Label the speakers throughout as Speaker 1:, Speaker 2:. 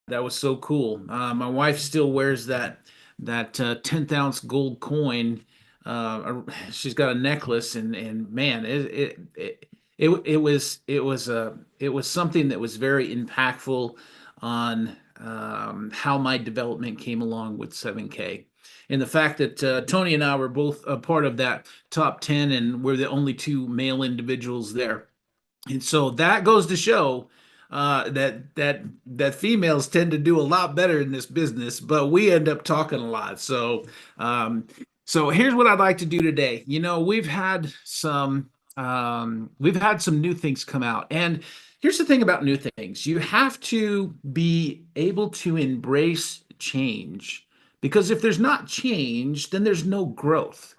Speaker 1: That was so cool. My wife still wears that 10th ounce gold coin. She's got a necklace, and man, it was something that was very impactful on how my development came along with 7K. And the fact that Tony and I were both a part of that top 10, and we're the only two male individuals there. And so that goes to show that females tend to do a lot better in this business, but we end up talking a lot. Um, so here's what I'd like to do today. We've had some new things come out, and here's the thing about new things: you have to be able to embrace change, because if there's not change, then there's no growth.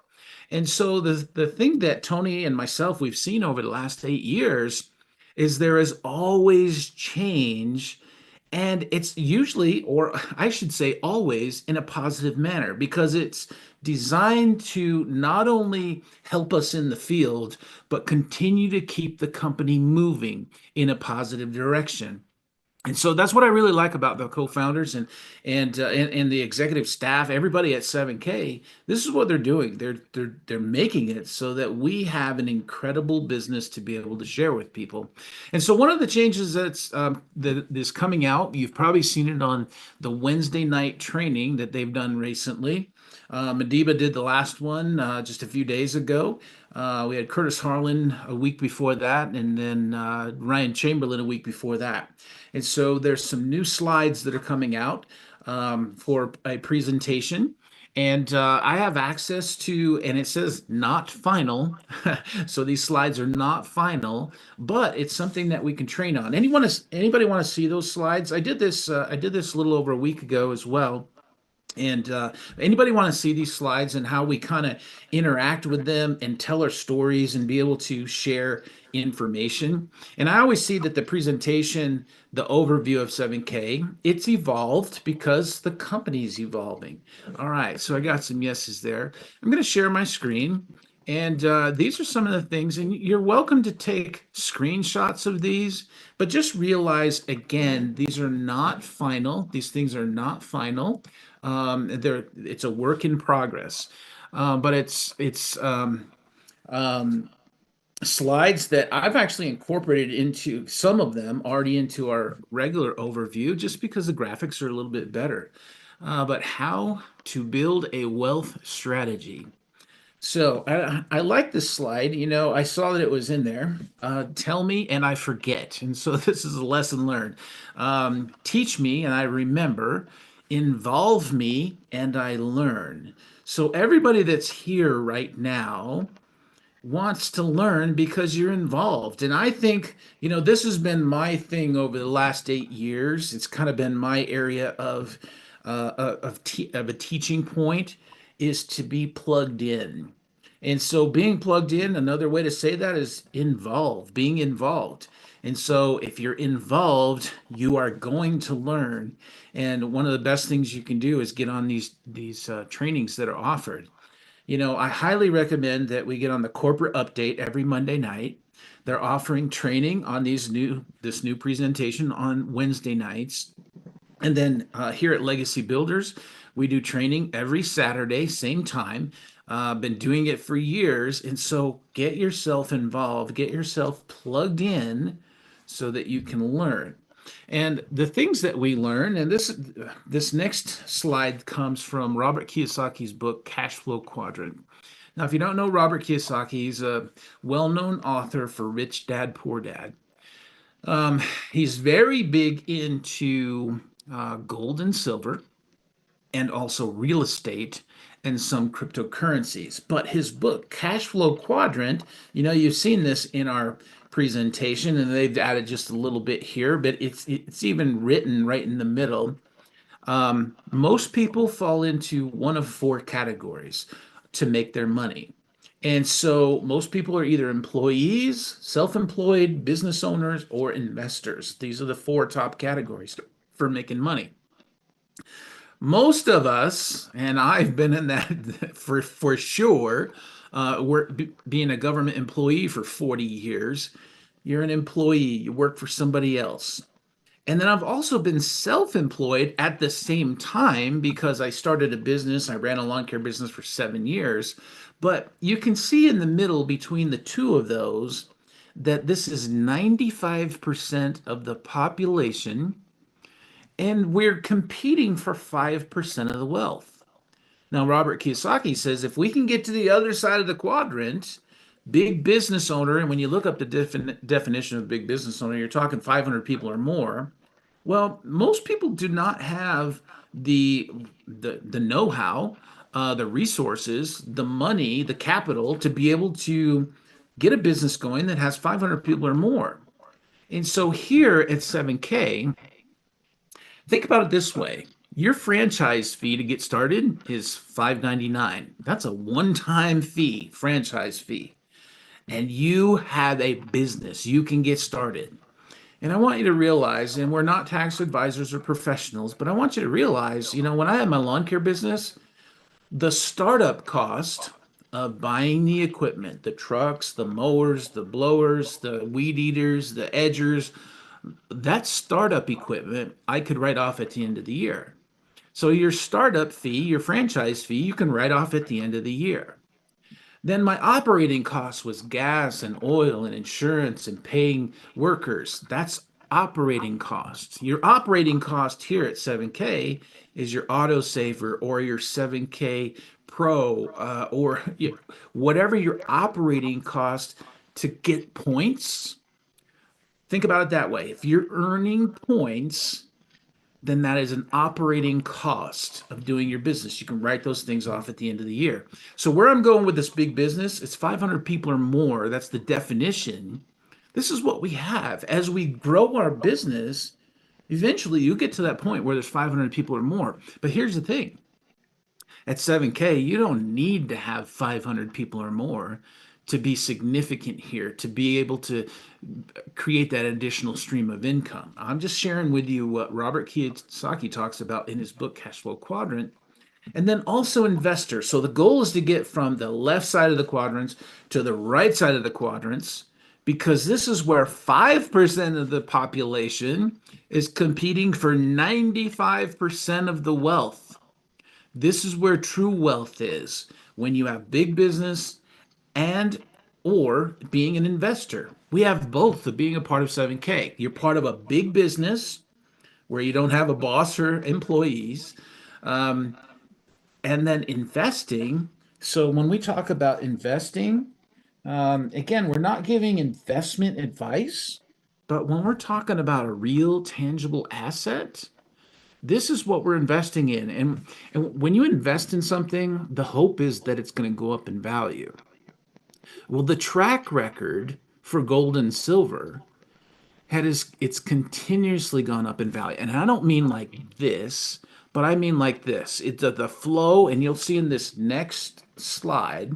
Speaker 1: And so the thing that Tony and myself we've seen over the last 8 years is there is always change, and it's usually, or I should say always, in a positive manner, because it's designed to not only help us in the field, but continue to keep the company moving in a positive direction. And so that's what I really like about the co-founders and the executive staff, everybody at 7K. This is what they're doing. They're making it so that we have an incredible business to be able to share with people. And so one of the changes that is coming out, you've probably seen it on the Wednesday night training that they've done recently. Madiba did the last one just a few days ago. We had Curtis Harlan a week before that, and then Ryan Chamberlain a week before that. And so there's some new slides that are coming out for a presentation. And I have access to, and it says not final. So these slides are not final, but it's something that we can train on. Anybody want to see those slides? I did this a little over a week ago as well. And anybody want to see these slides and how we kind of interact with them and tell our stories and be able to share information? And I always see that the presentation, the overview of 7K, it's evolved because the company's evolving. All right, so I got some yeses there. I'm going to share my screen. And these are some of the things, and you're welcome to take screenshots of these, but just realize again, these are not final. These things are not final. It's a work in progress, but um, slides that I've actually incorporated into some of them already into our regular overview, just because the graphics are a little bit better. But how to build a wealth strategy. So I like this slide. I saw that it was in there. Tell me and I forget. And so this is a lesson learned. Teach me and I remember. Involve me and I learn. So everybody that's here right now wants to learn because you're involved. And I think, this has been my thing over the last 8 years. It's kind of been my area of a teaching point, is to be plugged in. And so being plugged in, another way to say that is involved, being involved. And so if you're involved, you are going to learn. And one of the best things you can do is get on these trainings that are offered. I highly recommend that we get on the corporate update every Monday night. They're offering training on this new presentation on Wednesday nights. And then here at Legacy Builders, we do training every Saturday, same time. Been doing it for years. And so get yourself involved, get yourself plugged in so that you can learn. And the things that we learn, and this next slide comes from Robert Kiyosaki's book, Cash Flow Quadrant. Now, if you don't know Robert Kiyosaki, he's a well-known author for Rich Dad, Poor Dad. He's very big into gold and silver, and also real estate and some cryptocurrencies. But his book, Cash Flow Quadrant, you've seen this in our presentation, and they've added just a little bit here, but it's even written right in the middle. Most people fall into one of four categories to make their money. And so most people are either employees, self-employed, business owners, or investors. These are the four top categories for making money. Most of us, and I've been in that for sure, being a government employee for 40 years, you're an employee, you work for somebody else. And then I've also been self-employed at the same time because I started a business. I ran a lawn care business for 7 years. But you can see in the middle between the two of those that this is 95% of the population, and we're competing for 5% of the wealth. Now, Robert Kiyosaki says if we can get to the other side of the quadrant, big business owner, and when you look up the definition of big business owner, you're talking 500 people or more. Well, most people do not have the the know-how, the resources, the money, the capital to be able to get a business going that has 500 people or more. And so here at 7K, think about it this way. Your franchise fee to get started is $5.99. That's a one-time fee, franchise fee. And you have a business. You can get started. And I want you to realize, and we're not tax advisors or professionals, but I want you to realize, when I had my lawn care business, the startup cost of buying the equipment, the trucks, the mowers, the blowers, the weed eaters, the edgers, that startup equipment I could write off at the end of the year. So your startup fee, your franchise fee, you can write off at the end of the year. Then my operating cost was gas and oil and insurance and paying workers. That's operating costs. Your operating cost here at 7K is your autosaver or your 7K Pro, or whatever your operating cost to get points. Think about it that way. If you're earning points, then that is an operating cost of doing your business. You can write those things off at the end of the year. So where I'm going with this big business, it's 500 people or more. That's the definition. This is what we have. As we grow our business, eventually you get to that point where there's 500 people or more. But here's the thing. At 7K, you don't need to have 500 people or more to be significant here, to be able to create that additional stream of income. I'm just sharing with you what Robert Kiyosaki talks about in his book, Cash Flow Quadrant. And then also investors. So the goal is to get from the left side of the quadrants to the right side of the quadrants, because this is where 5% of the population is competing for 95% of the wealth. This is where true wealth is, when you have big business and or being an investor. We have both of being a part of 7K. You're part of a big business where you don't have a boss or employees, and then investing. So when we talk about investing, again, we're not giving investment advice, but when we're talking about a real tangible asset, this is what we're investing in. And when you invest in something, the hope is that it's going to go up in value. Well, the track record for gold and silver it's continuously gone up in value. And I don't mean like this, but I mean like this. It's the flow, and you'll see in this next slide,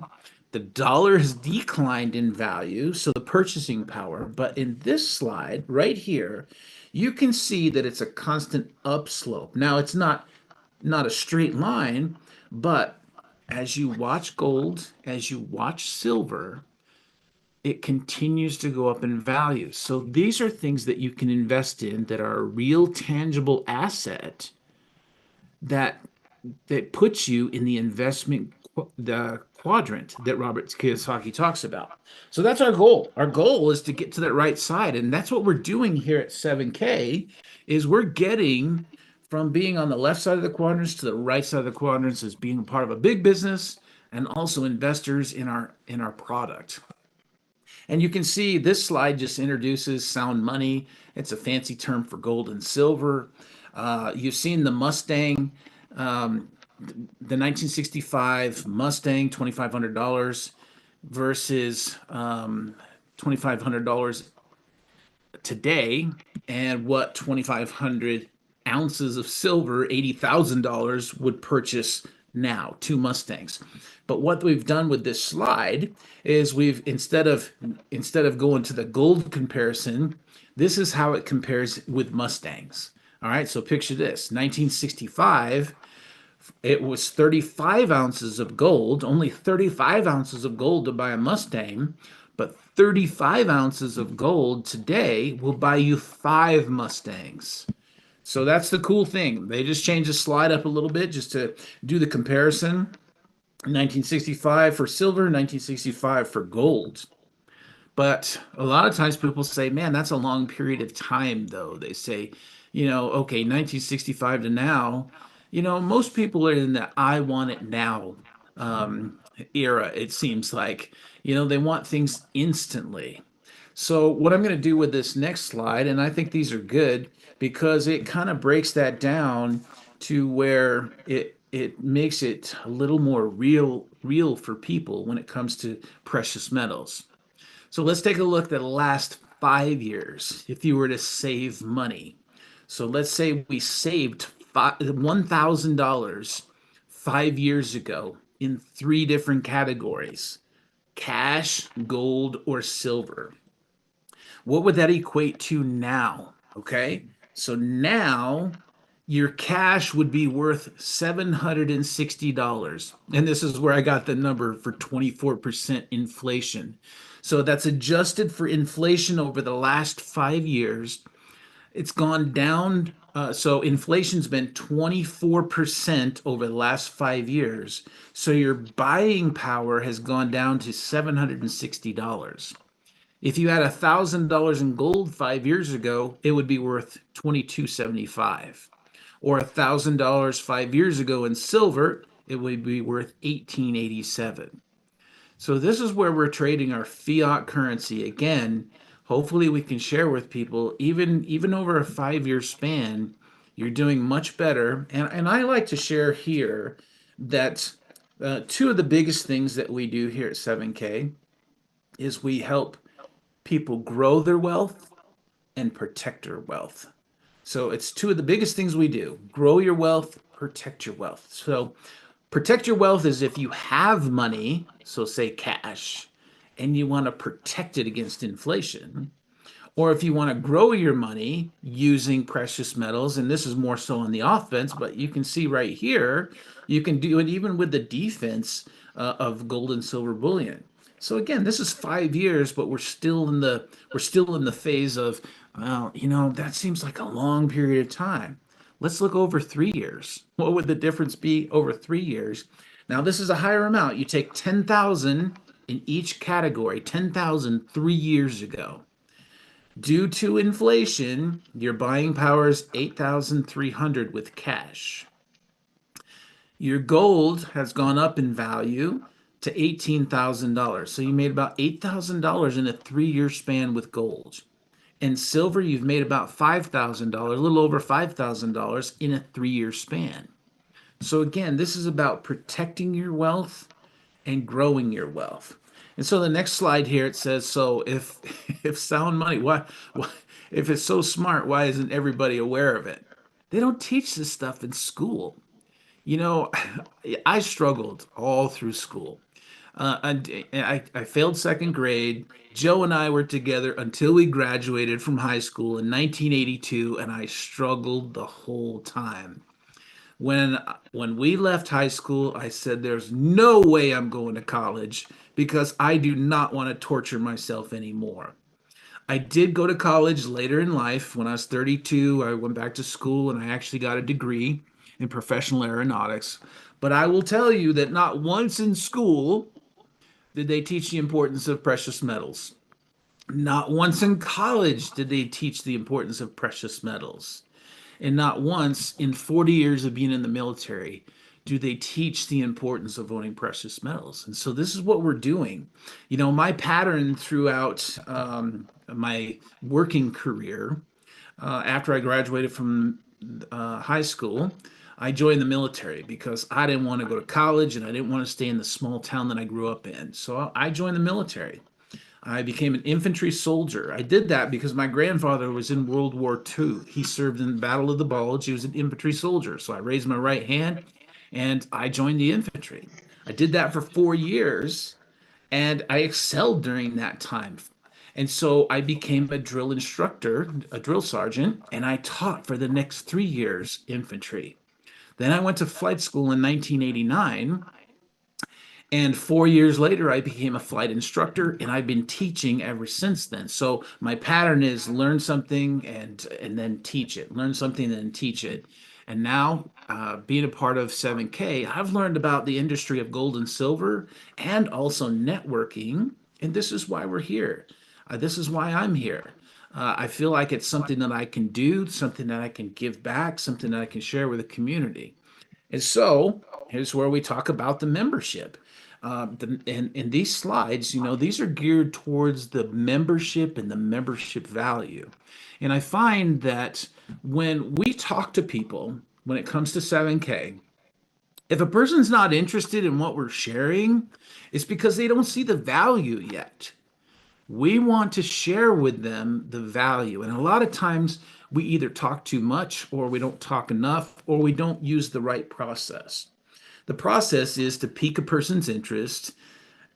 Speaker 1: the dollar has declined in value, so the purchasing power. But in this slide right here, you can see that it's a constant upslope. Now, it's not a straight line, but as you watch gold, as you watch silver, it continues to go up in value. So these are things that you can invest in that are a real tangible asset that puts you in the investment the quadrant that Robert Kiyosaki talks about. So that's our goal. Our goal is to get to that right side, and that's what we're doing here at 7K. Is we're getting from being on the left side of the quadrants to the right side of the quadrants as being part of a big business and also investors in our product. And you can see this slide just introduces sound money. It's a fancy term for gold and silver. You've seen the Mustang, the 1965 Mustang, $2,500 versus $2,500 today, and what 2,500 ounces of silver, $80,000 would purchase now, two Mustangs. But what we've done with this slide is we've instead of going to the gold comparison, this is how it compares with Mustangs. All right, so picture this: 1965, it was 35 ounces of gold, only 35 ounces of gold to buy a Mustang, But 35 ounces of gold today will buy you 5 Mustangs. So that's the cool thing. They just changed the slide up a little bit just to do the comparison. 1965 for silver, 1965 for gold. But a lot of times people say, man, that's a long period of time, though. They say, okay, 1965 to now, most people are in the I want it now era, it seems like. They want things instantly. So, what I'm going to do with this next slide, and I think these are good because it kind of breaks that down to where it makes it a little more real for people when it comes to precious metals. So let's take a look at the last 5 years if you were to save money. So let's say we saved $1,000 5 years ago in 3 different categories: cash, gold, or silver. What would that equate to now? Okay, so now your cash would be worth $760. And this is where I got the number for 24% inflation. So that's adjusted for inflation over the last 5 years. It's gone down. So inflation's been 24% over the last 5 years. So your buying power has gone down to $760. If you had $1,000 in gold 5 years ago, it would be worth $22.75. Or $1,000 5 years ago in silver, it would be worth $18.87. So this is where we're trading our fiat currency again. Hopefully we can share with people, even over a 5 year span, you're doing much better. And I like to share here that two of the biggest things that we do here at 7K is we help people grow their wealth and protect their wealth. So it's two of the biggest things we do: grow your wealth, protect your wealth. So protect your wealth is if you have money, so say cash, and you want to protect it against inflation, or if you want to grow your money using precious metals, and this is more so on the offense, but you can see right here, you can do it even with the defense of gold and silver bullion. So again, this is 5 years, but we're still in the phase of, well, that seems like a long period of time. Let's look over 3 years. What would the difference be over 3 years? Now, this is a higher amount. You take 10,000 in each category, 10,000 3 years ago. Due to inflation, your buying power is 8,300 with cash. Your gold has gone up in value to $18,000. So you made about $8,000 in a 3 year span with gold. And silver, you've made about $5,000, a little over $5,000 in a 3 year span. So again, this is about protecting your wealth and growing your wealth. And so the next slide here, it says, so if if sound money, why if it's so smart, why isn't everybody aware of it? They don't teach this stuff in school. You know, I struggled all through school. I failed second grade. Joe and I were together until we graduated from high school in 1982, and I struggled the whole time. When we left high school, I said, "There's no way I'm going to college because I do not want to torture myself anymore." I did go to college later in life. When I was 32, I went back to school and I actually got a degree in professional aeronautics. But I will tell you that not once in school did they teach the importance of precious metals. Not once in college did they teach the importance of precious metals. And not once in 40 years of being in the military do they teach the importance of owning precious metals. And so this is what we're doing. My pattern throughout my working career, after I graduated from high school, I joined the military because I didn't want to go to college and I didn't want to stay in the small town that I grew up in. So I joined the military. I became an infantry soldier. I did that because my grandfather was in World War II. He served in the Battle of the Bulge. He was an infantry soldier. So I raised my right hand and I joined the infantry. I did that for 4 years and I excelled during that time. And so I became a drill instructor, a drill sergeant, and I taught for the next 3 years infantry. Then I went to flight school in 1989, And 4 years later, I became a flight instructor, and I've been teaching ever since then. So my pattern is learn something and then teach it, learn something and then teach it. And now, being a part of 7K, I've learned about the industry of gold and silver and also networking. And this is why we're here. This is why I'm here. I feel like it's something that I can do, something that I can give back, something that I can share with the community. And so here's where we talk about the membership. In these slides, these are geared towards the membership and the membership value. And I find that when we talk to people, when it comes to 7K, if a person's not interested in what we're sharing, it's because they don't see the value yet. We want to share with them the value. And a lot of times we either talk too much, or we don't talk enough, or we don't use the right process. The process is to pique a person's interest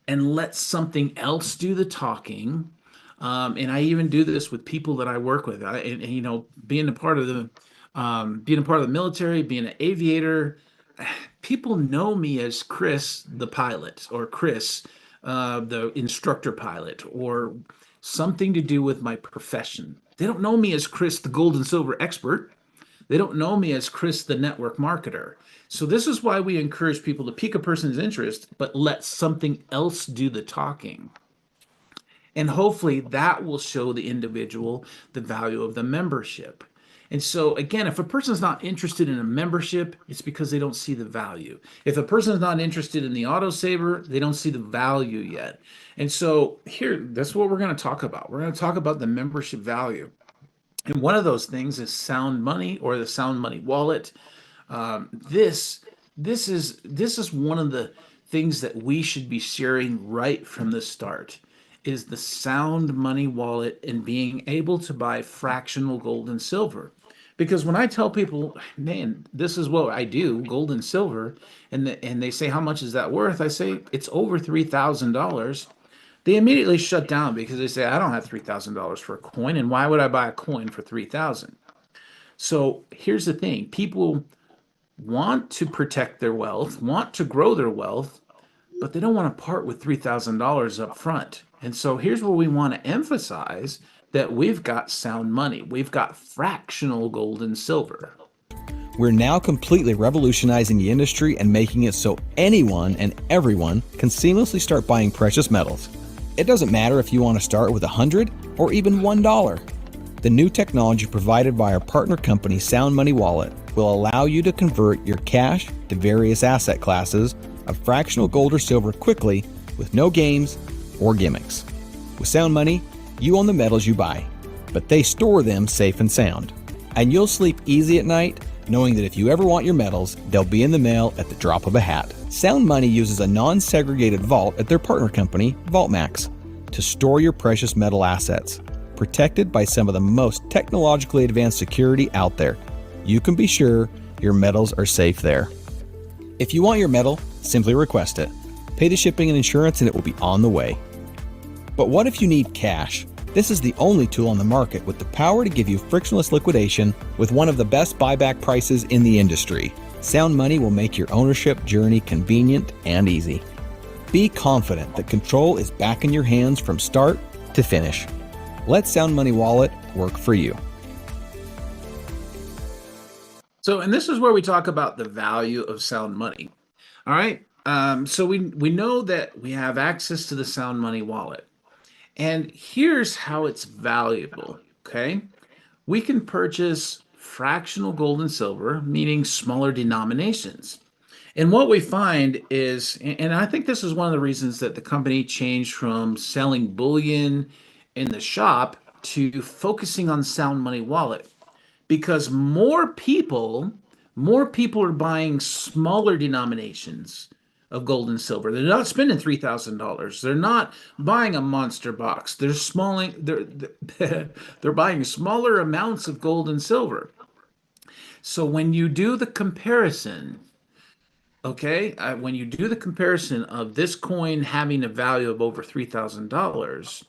Speaker 1: and let something else do the talking. And I even do this with people that I work with. Being a part of the military, being an aviator, people know me as Chris, the pilot, or Chris, the instructor pilot, or something to do with my profession. They don't know me as Chris, the gold and silver expert. They don't know me as Chris, the network marketer. So this is why we encourage people to pique a person's interest, but let something else do the talking. And hopefully that will show the individual the value of the membership. And so again, if a person's not interested in a membership, it's because they don't see the value. If a person's not interested in the autosaver, they don't see the value yet. And so here, that's what we're going to talk about. We're going to talk about the membership value. And one of those things is Sound Money, or the Sound Money wallet. This is one of the things that we should be sharing right from the start, is the Sound Money wallet and being able to buy fractional gold and silver. Because when I tell people, man, this is what I do, gold and silver, and they say, how much is that worth? I say, it's over $3,000. They immediately shut down because they say, I don't have $3,000 for a coin, and why would I buy a coin for 3,000? So here's the thing. People want to protect their wealth, want to grow their wealth, but they don't want to part with $3,000 up front. And so here's where we want to emphasize that we've got sound money. We've got fractional gold and silver.
Speaker 2: We're now completely revolutionizing the industry and making it so anyone and everyone can seamlessly start buying precious metals. It doesn't matter if you want to start with $100 or even $1. The new technology provided by our partner company Sound Money Wallet will allow you to convert your cash to various asset classes of fractional gold or silver quickly with no games or gimmicks. With Sound Money, you own the metals you buy, but they store them safe and sound. And you'll sleep easy at night knowing that if you ever want your metals, they'll be in the mail at the drop of a hat. Sound Money uses a non-segregated vault at their partner company, VaultMax, to store your precious metal assets, protected by some of the most technologically advanced security out there. You can be sure your metals are safe there. If you want your metal, simply request it. Pay the shipping and insurance and it will be on the way. But what if you need cash? This is the only tool on the market with the power to give you frictionless liquidation with one of the best buyback prices in the industry. Sound Money will make your ownership journey convenient and easy. Be confident that control is back in your hands from start to finish. Let Sound Money Wallet work for you.
Speaker 1: So, and this is where we talk about the value of Sound Money. All right. So we know that we have access to the Sound Money wallet. And here's how it's valuable, okay? We can purchase fractional gold and silver, meaning smaller denominations. And what we find is, and I think this is one of the reasons that the company changed from selling bullion in the shop to focusing on Sound Money Wallet, because more people are buying smaller denominations of gold and silver. They're not spending $3,000. They're not buying a monster box. They're they're buying smaller amounts of gold and silver. So when you do the comparison, okay, when you do the comparison of this coin having a value of over $3,000,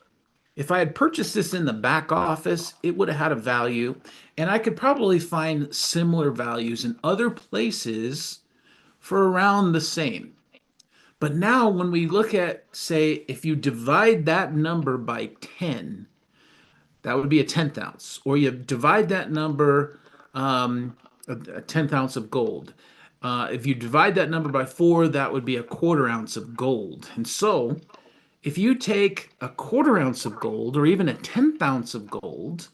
Speaker 1: if I had purchased this in the back office, it would have had a value, and I could probably find similar values in other places for around the same. But now when we look at, say, if you divide that number by 10, that would be a 10th ounce. Or you divide that number, a 10th ounce of gold. If you divide that number by 4, that would be a quarter ounce of gold. And so if you take a quarter ounce of gold or even a 10th ounce of gold,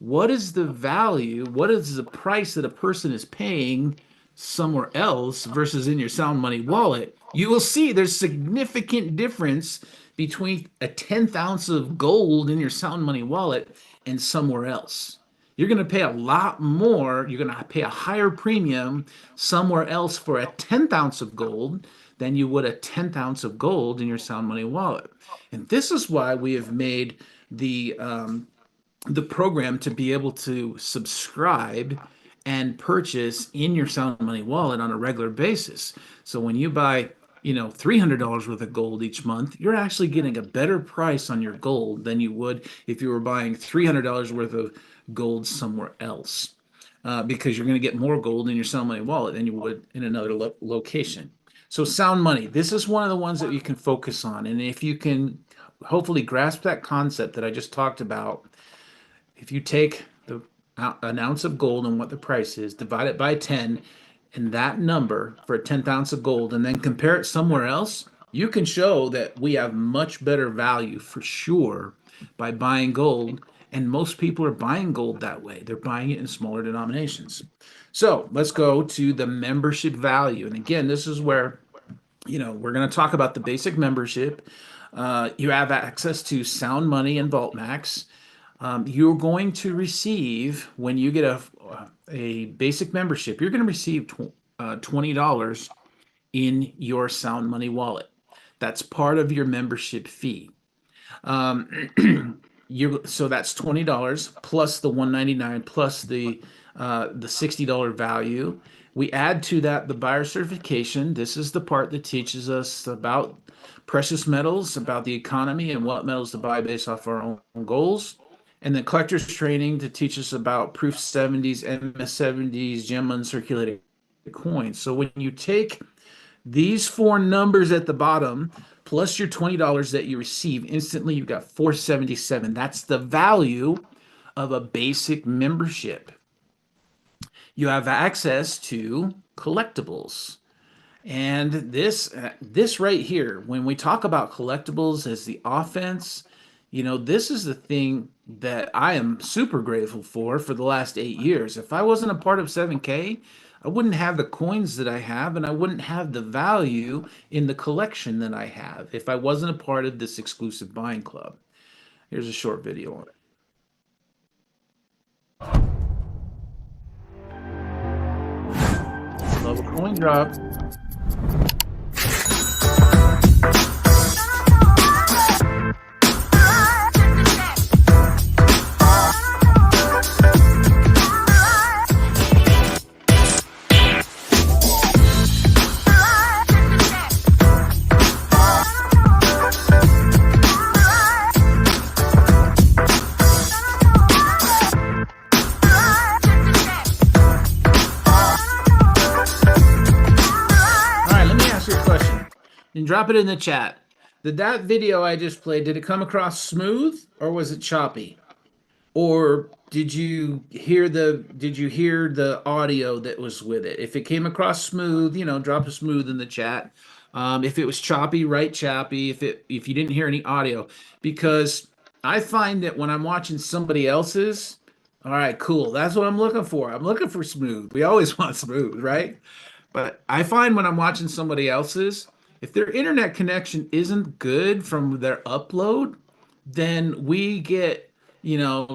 Speaker 1: what is the value? What is the price that a person is paying somewhere else versus in your sound money wallet? You will see there's significant difference between a 10th ounce of gold in your sound money wallet and somewhere else. You're going to pay a lot more. You're going to pay a higher premium somewhere else for a 10th ounce of gold than you would a 10th ounce of gold in your sound money wallet. And this is why we have made the program to be able to subscribe and purchase in your sound money wallet on a regular basis. So when you buy, $300 worth of gold each month, you're actually getting a better price on your gold than you would if you were buying $300 worth of gold somewhere else, because you're going to get more gold in your sound money wallet than you would in another location. So sound money, this is one of the ones that you can focus on. And if you can hopefully grasp that concept that I just talked about, if you take an ounce of gold and what the price is, divide it by 10, and that number for a 10th ounce of gold, and then compare it somewhere else, you can show that we have much better value for sure by buying gold. And most people are buying gold that way. They're buying it in smaller denominations. So let's go to the membership value. And again, this is where, we're going to talk about the basic membership. You have access to Sound Money and Vault Max. You're going to receive, when you get a basic membership, you're going to receive $20 in your Sound Money wallet. That's part of your membership fee. So that's $20 plus the $199 plus the $60 value. We add to that the buyer certification. This is the part that teaches us about precious metals, about the economy, and what metals to buy based off our own goals. And then collector's training to teach us about proof 70s, MS 70s, gem uncirculated coins. So when you take these four numbers at the bottom plus your $20 that you receive instantly, you've got $477. That's the value of a basic membership. You have access to collectibles. And this right here, when we talk about collectibles as the offense, this is the thing that I am super grateful for the last 8 years. If I wasn't a part of 7K, I wouldn't have the coins that I have, and I wouldn't have the value in the collection that I have if I wasn't a part of this exclusive buying club. Here's a short video on it. Love a coin drop. And drop it in the chat. Did that video I just played, did it come across smooth or was it choppy? Or did you hear the audio that was with it? If it came across smooth, drop a smooth in the chat. If it was choppy, write choppy. If you didn't hear any audio, because I find that when I'm watching somebody else's, all right, cool. That's what I'm looking for. I'm looking for smooth. We always want smooth, right? But I find when I'm watching somebody else's, if their internet connection isn't good from their upload, then we get,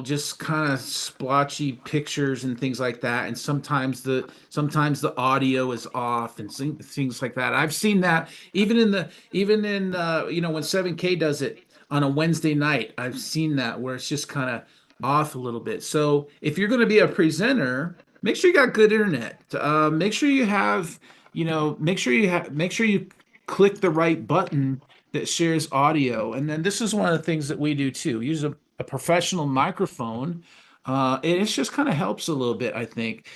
Speaker 1: just kind of splotchy pictures and things like that. And sometimes the audio is off and things like that. I've seen that even in when 7K does it on a Wednesday night. I've seen that where it's just kind of off a little bit. So if you're going to be a presenter, make sure you got good internet. Make sure you have, make sure you click the right button that shares audio. And then this is one of the things that we do too. Use a professional microphone. And it just kind of helps a little bit, I think,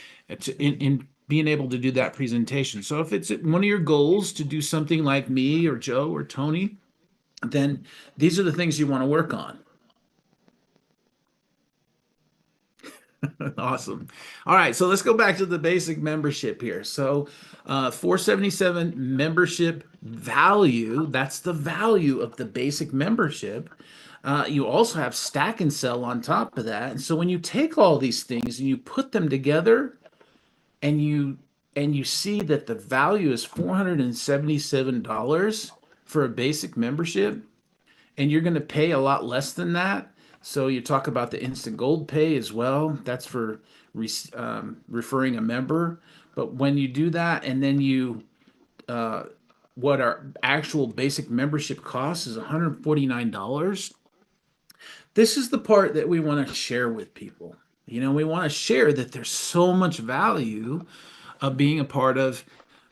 Speaker 1: in being able to do that presentation. So if it's one of your goals to do something like me or Joe or Tony, then these are the things you want to work on. Awesome. All right, so let's go back to the basic membership here. So, 477 membership value, that's the value of the basic membership. You also have stack and sell on top of that. And so when you take all these things and you put them together and you see that the value is $477 for a basic membership, and you're going to pay a lot less than that. So you talk about the instant gold pay as well. That's for referring a member. But when you do that, and then what our actual basic membership cost is $149. This is the part that we want to share with people. We want to share that there's so much value of being a part of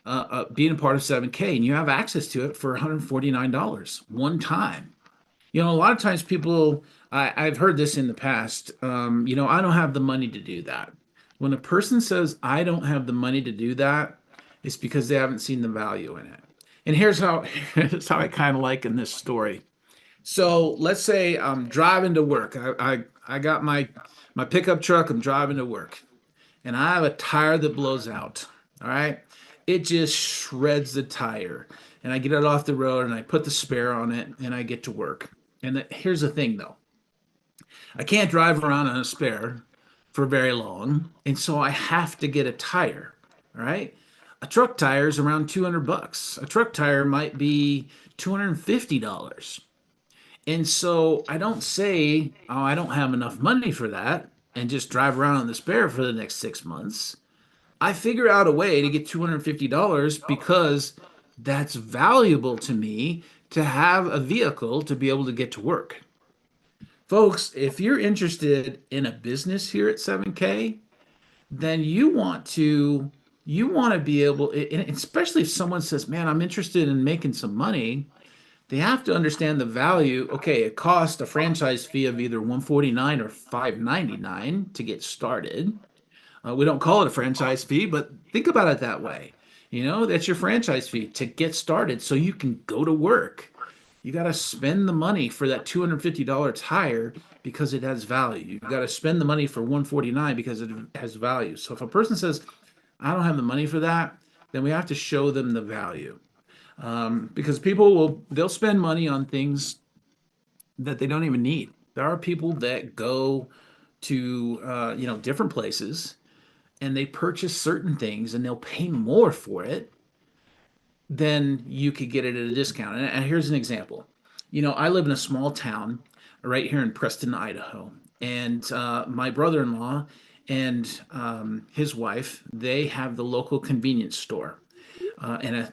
Speaker 1: 7K, and you have access to it for $149 one time. A lot of times people, I've heard this in the past, I don't have the money to do that. When a person says, I don't have the money to do that, it's because they haven't seen the value in it. And here's how I kind of liken this story. So let's say I'm driving to work. I got my pickup truck. I'm driving to work, and I have a tire that blows out. All right. It just shreds the tire, and I get it off the road and I put the spare on it and I get to work. And here's the thing though. I can't drive around on a spare for very long. And so I have to get a tire. All right. A truck tire is around $200. A truck tire might be $250. And so I don't say, oh, I don't have enough money for that and just drive around on the spare for the next 6 months. I figure out a way to get $250 because that's valuable to me to have a vehicle to be able to get to work. Folks, if you're interested in a business here at 7K, then you want to be able, especially if someone says, man, I'm interested in making some money, they have to understand the value. Okay, it costs a franchise fee of either $149 or $599 to get started. We don't call it a franchise fee, but think about it that way. That's your franchise fee to get started so you can go to work. You got to spend the money for that $250 tire because it has value. You got to spend the money for $149 because it has value. So if a person says, I don't have the money for that, then we have to show them the value. Because they'll spend money on things that they don't even need. There are people that go to, different places and they purchase certain things and they'll pay more for it than you could get it at a discount. And here's an example. I live in a small town right here in Preston, Idaho. And my brother-in-law and his wife, they have the local convenience store. And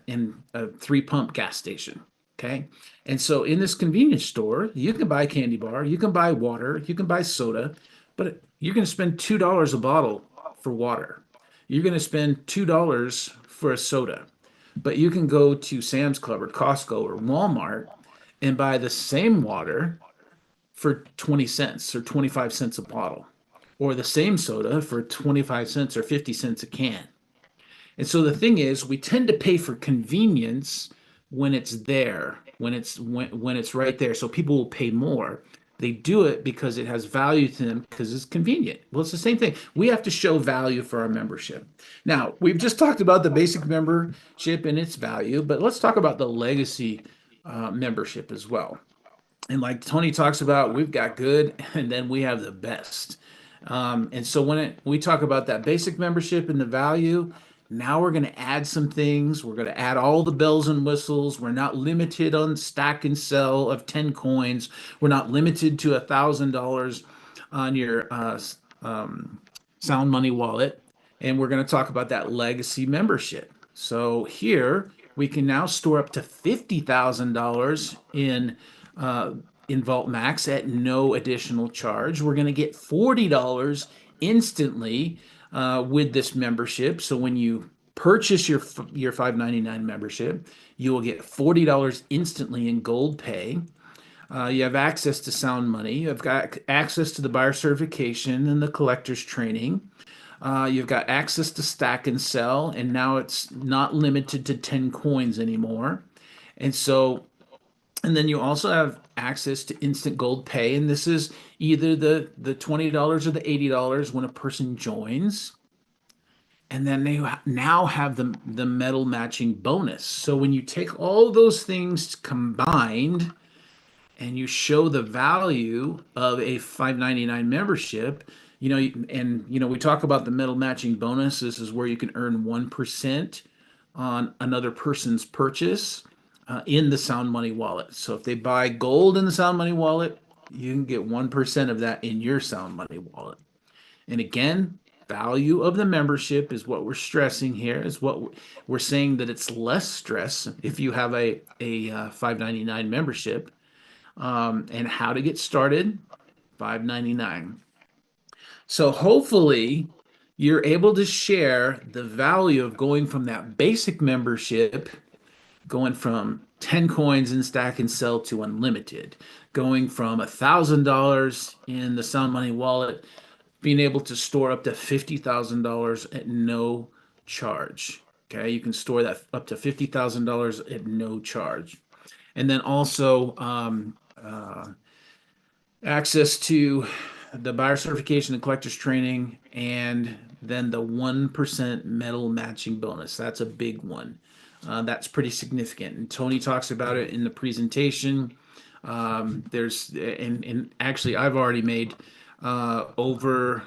Speaker 1: a 3-pump gas station. Okay. And so in this convenience store, you can buy a candy bar, you can buy water, you can buy soda, but you're going to spend $2 a bottle for water. You're going to spend $2 for a soda, but you can go to Sam's Club or Costco or Walmart and buy the same water for 20 cents or 25 cents a bottle, or the same soda for 25 cents or 50 cents a can. And so the thing is, we tend to pay for convenience when it's there, when it's right there. So people will pay more. They do it because it has value to them because it's convenient. Well, it's the same thing. We have to show value for our membership. Now, we've just talked about the basic membership and its value, but let's talk about the legacy membership as well. And like Tony talks about, we've got good and then we have the best. And so when we talk about that basic membership and the value, now we're going to add some things. We're going to add all the bells and whistles. We're not limited on stack and sell of 10 coins. We're not limited to $1,000 on your Sound Money wallet. And we're going to talk about that legacy membership. So here we can now store up to $50,000 in Vault Max at no additional charge. We're going to get $40 instantly with this membership. So when you purchase your $5.99 membership, you will get $40 instantly in gold pay. You have access to Sound Money. You've got access to the buyer certification and the collector's training. You've got access to stack and sell, and now it's not limited to 10 coins anymore. And so, and then you also have access to instant gold pay, and this is either the $20 or the $80 when a person joins. And then they now have the metal matching bonus. So when you take all those things combined and you show the value of a 599 membership, we talk about the metal matching bonus. This is where you can earn 1% on another person's purchase in the Sound Money wallet. So if they buy gold in the Sound Money wallet, you can get 1% of that in your Sound Money wallet. And again, value of the membership is what we're stressing here, is what we're saying, that it's less stress if you have a 599 membership. And how to get started, $5.99. So hopefully you're able to share the value of going from that basic membership, going from 10 coins in stack and sell to unlimited, going from $1,000 in the Sound Money wallet, being able to store up to $50,000 at no charge. Okay, you can store that up to $50,000 at no charge. And then also access to the buyer certification and collector's training, and then the 1% metal matching bonus. That's a big one. That's pretty significant. And Tony talks about it in the presentation. And actually, I've already made over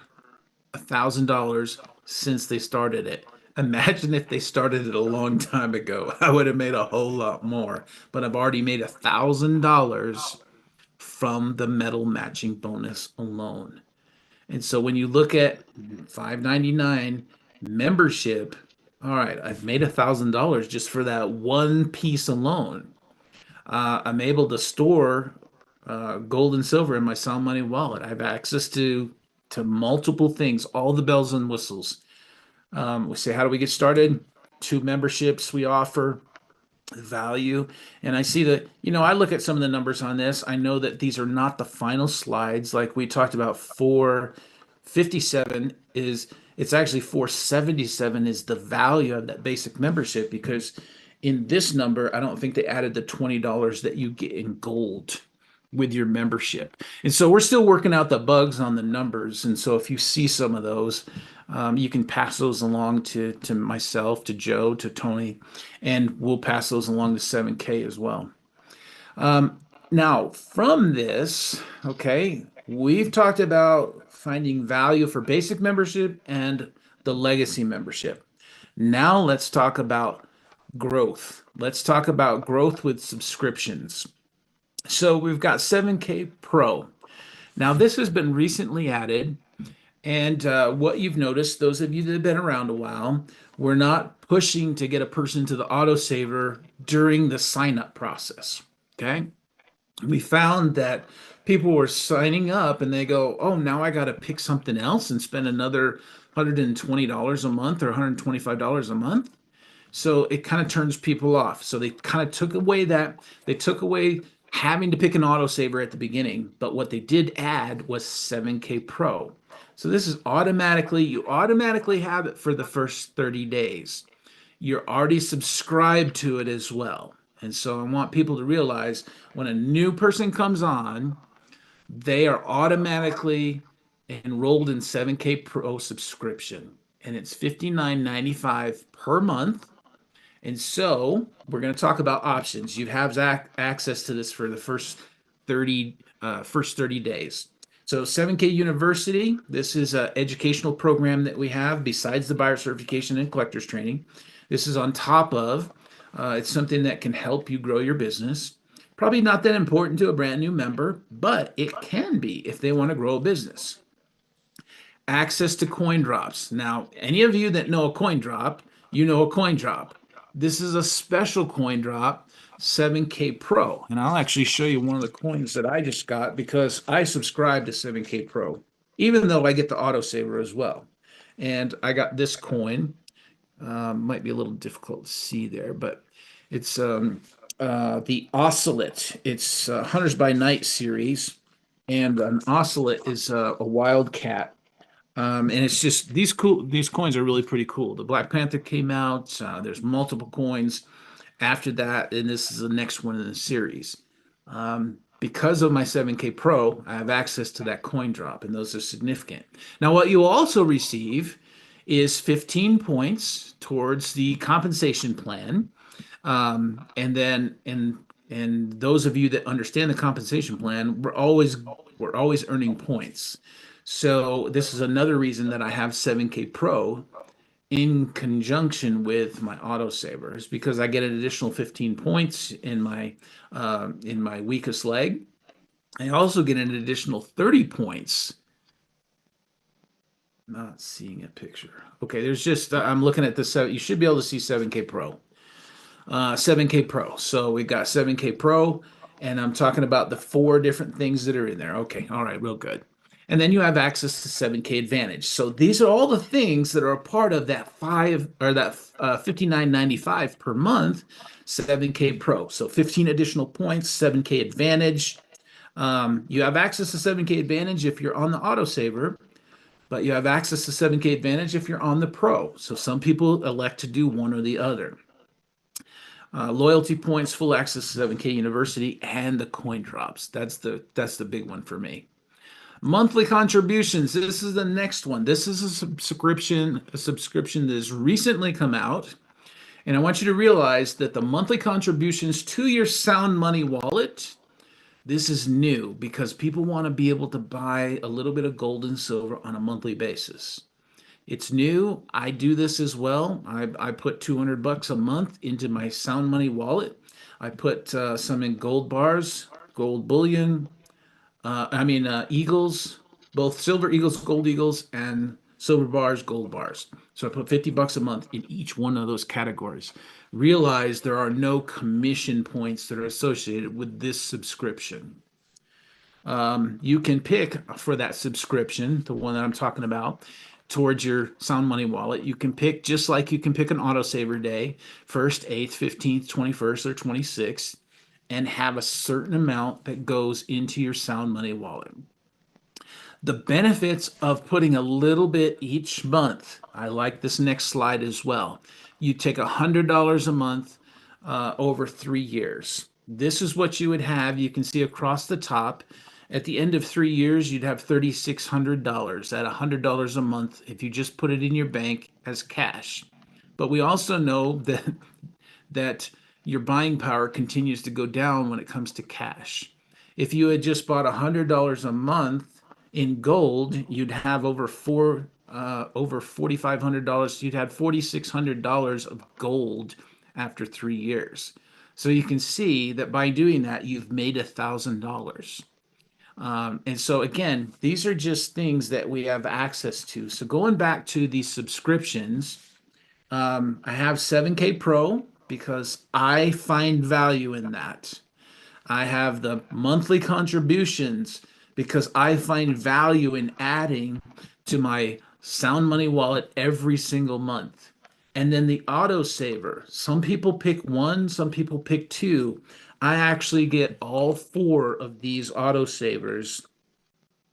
Speaker 1: $1,000 since they started it. Imagine if they started it a long time ago. I would have made a whole lot more, but I've already made $1,000 from the metal matching bonus alone. And so when you look at $5.99 membership, all right, I've made $1,000 just for that one piece alone. I'm able to store gold and silver in my Sound Money wallet. I have access to multiple things, all the bells and whistles. We say, how do we get started? 2 memberships we offer, value. And I see that, I look at some of the numbers on this. I know that these are not the final slides. Like we talked about, 457 it's actually 477 is the value of that basic membership, because in this number, I don't think they added the $20 that you get in gold with your membership. And so we're still working out the bugs on the numbers. And so if you see some of those, you can pass those along to myself, to Joe, to Tony, and we'll pass those along to 7K as well. Now, from this, okay, we've talked about finding value for basic membership and the legacy membership. Now let's talk about growth. Let's talk about growth with subscriptions. So we've got 7K Pro. Now this has been recently added, and what you've noticed, those of you that have been around a while, we're not pushing to get a person to the autosaver during the sign-up process, okay? We found that people were signing up and they go, oh, now I got to pick something else and spend another $120 a month or $125 a month. So it kind of turns people off. So they kind of took away having to pick an autosaver at the beginning, but what they did add was 7K Pro. So this is you automatically have it for the first 30 days. You're already subscribed to it as well. And so I want people to realize when a new person comes on, they are automatically enrolled in 7K Pro subscription, and it's $59.95 per month. And so we're going to talk about options. You have access to this for the first 30 days. So 7K University, this is an educational program that we have besides the buyer certification and collector's training. This is on top of, it's something that can help you grow your business. Probably not that important to a brand new member, but it can be if they want to grow a business. Access to coin drops. Now, any of you that know a coin drop, you know a coin drop. This is a special coin drop, 7K Pro. And I'll actually show you one of the coins that I just got because I subscribe to 7K Pro, even though I get the autosaver as well. And I got this coin. Might be a little difficult to see there, but it's the Ocelot. It's Hunters by Night series. And an Ocelot is a wildcat. And it's just these coins are really pretty cool. The Black Panther came out. There's multiple coins after that, and this is the next one in the series. Because of my 7K Pro, I have access to that coin drop, and those are significant. Now, what you also receive is 15 points towards the compensation plan. And then and those of you that understand the compensation plan, we're always earning points. So this is another reason that I have 7K Pro in conjunction with my autosavers because I get an additional 15 points in my weakest leg. I also get an additional 30 points. Not seeing a picture. Okay, there's just I'm looking at this. You should be able to see 7K Pro. 7K Pro. So we got 7K Pro, and I'm talking about the 4 different things that are in there. Okay, all right, real good. And then you have access to 7K Advantage. So these are all the things that are a part of that $59.95 per month 7K Pro. So 15 additional points, 7K Advantage. You have access to 7K Advantage if you're on the autosaver, but you have access to 7K Advantage if you're on the Pro. So some people elect to do one or the other. Loyalty points, full access to 7K University, and the coin drops. That's the big one for me. Monthly contributions. This is the next one. This is a subscription that has recently come out. And I want you to realize that the monthly contributions to your Sound Money wallet, this is new because people want to be able to buy a little bit of gold and silver on a monthly basis. It's new. I do this as well. I put $200 a month into my Sound Money wallet. I put some in gold bars, gold bullion, eagles, both silver eagles, gold eagles, and silver bars, gold bars. So I put $50 a month in each one of those categories. Realize there are no commission points that are associated with this subscription. You can pick for that subscription, the one that I'm talking about, towards your Sound Money wallet. You can pick just like you can pick an autosaver day, 1st, 8th, 15th, 21st, or 26th, and have a certain amount that goes into your Sound Money wallet. The benefits of putting a little bit each month. I like this next slide as well. You take $100 a month over 3 years. This is what you would have. You can see across the top. At the end of 3 years, you'd have $3,600 at $100 a month if you just put it in your bank as cash. But we also know that your buying power continues to go down when it comes to cash. If you had just bought $100 a month in gold, you'd have over $4,500. You'd have $4,600 of gold after 3 years. So you can see that by doing that, you've made $1,000. And so again, these are just things that we have access to. So going back to these subscriptions, I have 7K Pro because I find value in that. I have the monthly contributions because I find value in adding to my Sound Money wallet every single month. And then the autosaver. Some people pick 1, some people pick 2. I actually get all 4 of these autosavers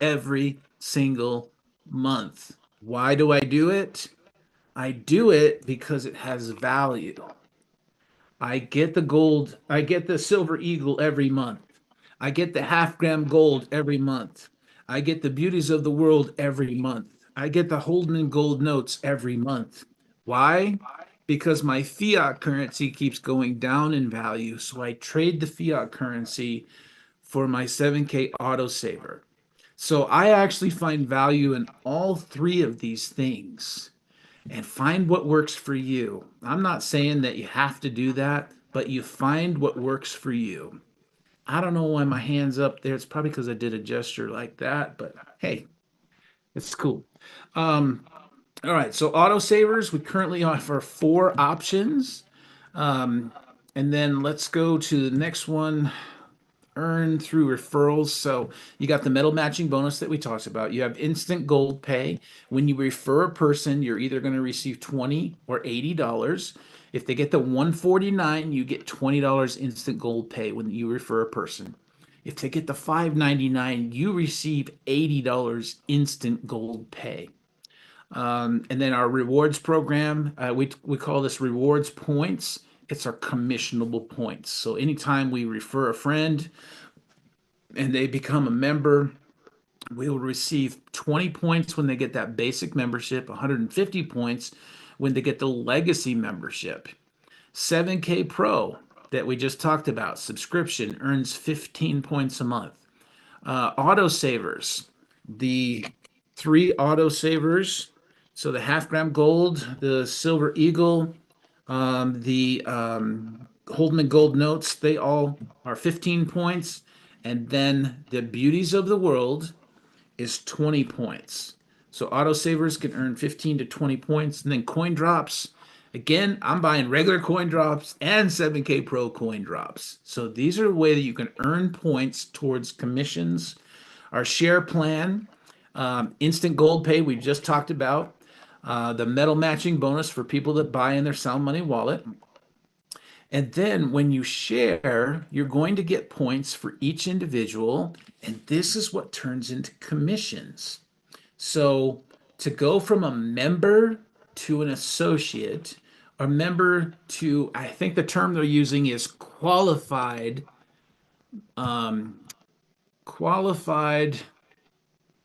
Speaker 1: every single month. Why do I do it? I do it because it has value. I get the gold, I get the silver eagle every month. I get the half-gram gold every month. I get the beauties of the world every month. I get the Holden gold notes every month. Why? Because my fiat currency keeps going down in value. So I trade the fiat currency for my 7K autosaver. So I actually find value in all 3 of these things and find what works for you. I'm not saying that you have to do that, but you find what works for you. I don't know why my hand's up there. It's probably because I did a gesture like that, but hey, it's cool. All right, so autosavers, we currently offer 4 options. And then let's go to the next one. Earn through referrals. So you got the metal matching bonus that we talked about. You have instant gold pay. When you refer a person, you're either going to receive $20 or $80. If they get the 149, you get $20 instant gold pay when you refer a person. If they get the 599, you receive $80 instant gold pay. And then our rewards program, we call this rewards points. It's our commissionable points. So anytime we refer a friend and they become a member, we will receive 20 points when they get that basic membership, 150 points when they get the legacy membership. 7K Pro that we just talked about, subscription, earns 15 points a month. Autosavers, the three autosavers, so the half gram gold, the silver eagle, the Holdman gold notes, they all are 15 points. And then the beauties of the world is 20 points. So autosavers can earn 15 to 20 points. And then coin drops, again, I'm buying regular coin drops and 7K Pro coin drops. So these are the way that you can earn points towards commissions. Our share plan, instant gold pay, we just talked about. The metal matching bonus for people that buy in their sound money wallet. And then when you share, you're going to get points for each individual. And this is what turns into commissions. So to go from a member to an associate, a member to, I think the term they're using is qualified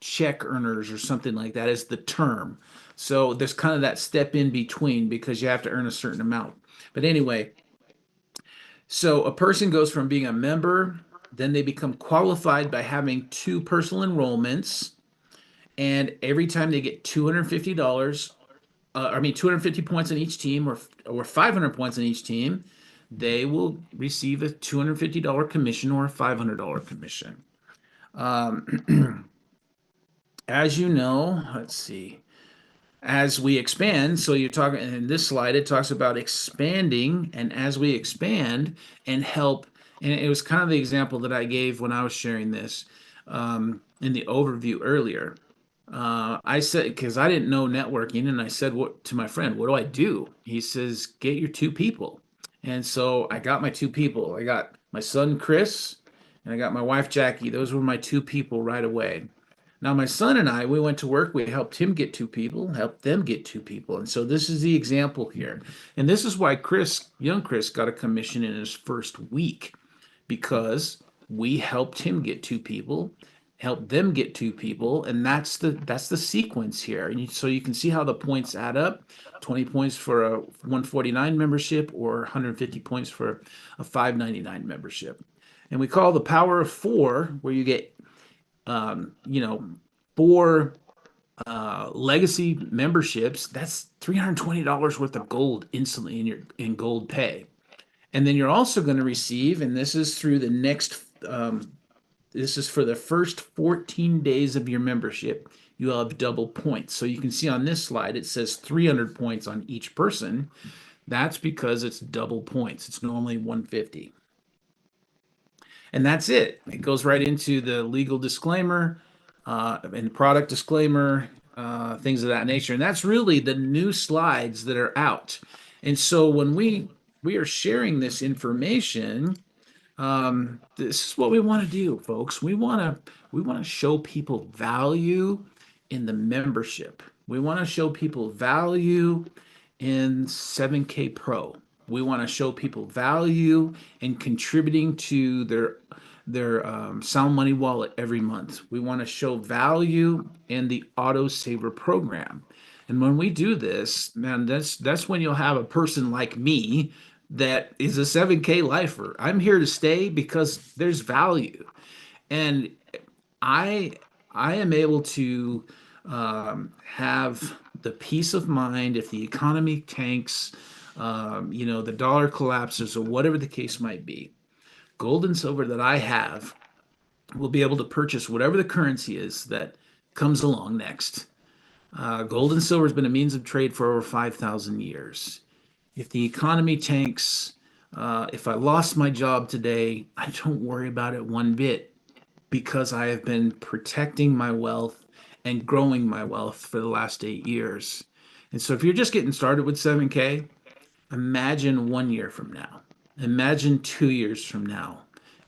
Speaker 1: check earners or something like that is the term. So there's kind of that step in between because you have to earn a certain amount. But anyway, so a person goes from being a member, then they become qualified by having 2 personal enrollments. And every time they get $250, 250 points on each team or 500 points on each team, they will receive a $250 commission or a $500 commission. As you know, let's see, as we expand, so you're talking in this slide, it talks about expanding, and as we expand and help, and it was kind of the example that I gave when I was sharing this in the overview earlier. I said, because I didn't know networking, and I said to my friend, what do I do? He says, get your 2 people. And so I got my 2 people. I got my son, Chris, and I got my wife, Jackie. Those were my 2 people right away. Now, my son and I, we went to work. We helped him get 2 people, helped them get 2 people. And so this is the example here. And this is why young Chris got a commission in his first week, because we helped him get 2 people, helped them get 2 people, and that's the sequence here. And so you can see how the points add up. 20 points for a 149 membership or 150 points for a 599 membership. And we call the power of 4, where you get 4 legacy memberships. That's $320 worth of gold instantly in gold pay. And then you're also going to receive, and this is through the next, this is for the first 14 days of your membership, you'll have double points. So you can see on this slide, it says 300 points on each person. That's because it's double points. It's normally 150. And that's it. It goes right into the legal disclaimer and product disclaimer, things of that nature. And that's really the new slides that are out. And so when we are sharing this information, this is what we want to do, folks. We want to show people value in the membership. We want to show people value in 7K Pro. We want to show people value in contributing to their Sound Money wallet every month. We want to show value in the Auto Saver program. And when we do this, man, that's when you'll have a person like me that is a 7K lifer. I'm here to stay because there's value. And I am able to have the peace of mind if the economy tanks, the dollar collapses, or whatever the case might be. Gold and silver that I have will be able to purchase whatever the currency is that comes along next. Gold and silver has been a means of trade for over 5,000 years. If the economy tanks, if I lost my job today, I don't worry about it one bit, because I have been protecting my wealth and growing my wealth for the last 8 years. And so if you're just getting started with 7K, imagine 1 year from now, imagine 2 years from now,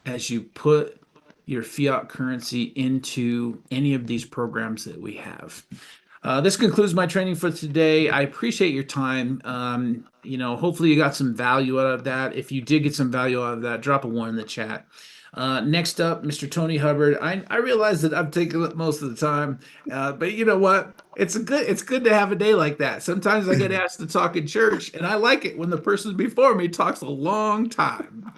Speaker 1: as you put your fiat currency into any of these programs that we have. This concludes my training for today. I appreciate your time. Hopefully you got some value out of that. If you did get some value out of that, drop a one in the chat. Next up, Mr. Tony Hubbard. I realize that I'm taking up most of the time, but you know what? It's good to have a day like that. Sometimes I get asked to talk in church, and I like it when the person before me talks a long time.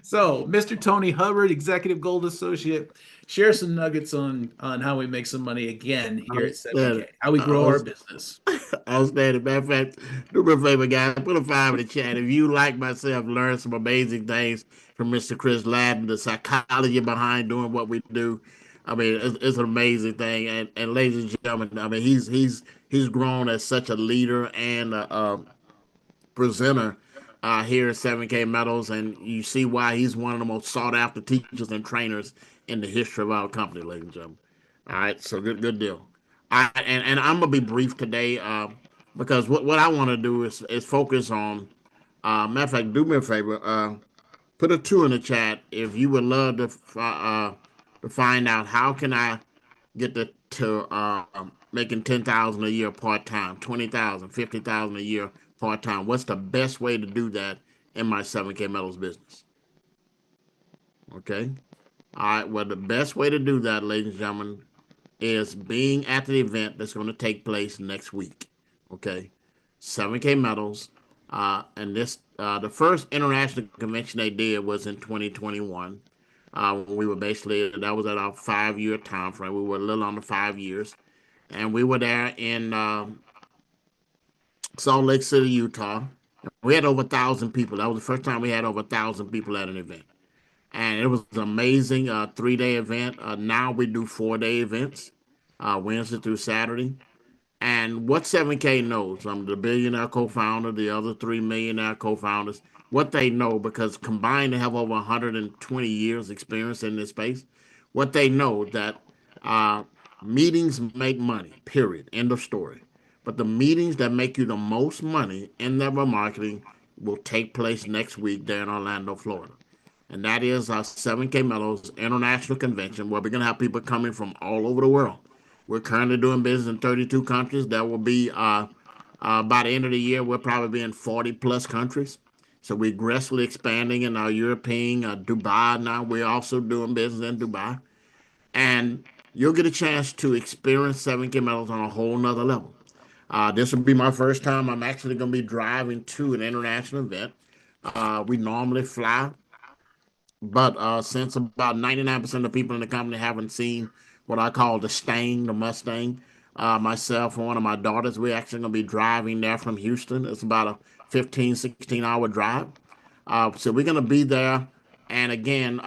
Speaker 1: So, Mr. Tony Hubbard, Executive Gold Associate, share some nuggets on how we make some money again here at 7K, how we grow our business.
Speaker 3: Outstanding. Matter of fact, do me a favor, guys. Put a 5 in the chat. If you, like myself, learn some amazing things from Mr. Chris Latin, the psychology behind doing what we do. I mean, it's an amazing thing. And ladies and gentlemen, I mean, he's grown as such a leader and a presenter here at 7K Metals, and you see why he's one of the most sought after teachers and trainers in the history of our company, ladies and gentlemen. All right, so good deal. And I'm gonna be brief today because what I want to do is focus on. Matter of fact, do me a favor. Put a 2 in the chat if you would love to find out how can I get to making 10,000 a year part time, 20,000, 50,000 a year part time. What's the best way to do that in my 7K Metals business? Okay. All right. Well, the best way to do that, ladies and gentlemen, is being at the event that's going to take place next week. Okay. 7K Metals. And the first international convention they did was in 2021. We were that was at our 5-year time frame. We were a little under 5 years. And we were there in Salt Lake City, Utah. We had over 1,000 people. That was the first time we had over 1,000 people at an event. And it was an amazing 3-day event. Now we do 4-day events, Wednesday through Saturday. And what 7K knows, I'm the billionaire co-founder, the other 3 millionaire co-founders, what they know, because combined they have over 120 years experience in this space, what they know that meetings make money, period, end of story. But the meetings that make you the most money in network marketing will take place next week there in Orlando, Florida. And that is our 7K Metals International Convention, where we're going to have people coming from all over the world. We're currently doing business in 32 countries. That will be, by the end of the year, we'll probably be in 40 plus countries. So we're aggressively expanding in our European, Dubai now. We're also doing business in Dubai. And you'll get a chance to experience 7K Metals on a whole nother level. This will be my first time. I'm actually going to be driving to an international event. We normally fly, but since about 99% of the people in the company haven't seen what I call the Mustang, myself and one of my daughters, we're actually going to be driving there from Houston. It's about a 15, 16-hour drive. So we're going to be there. And again,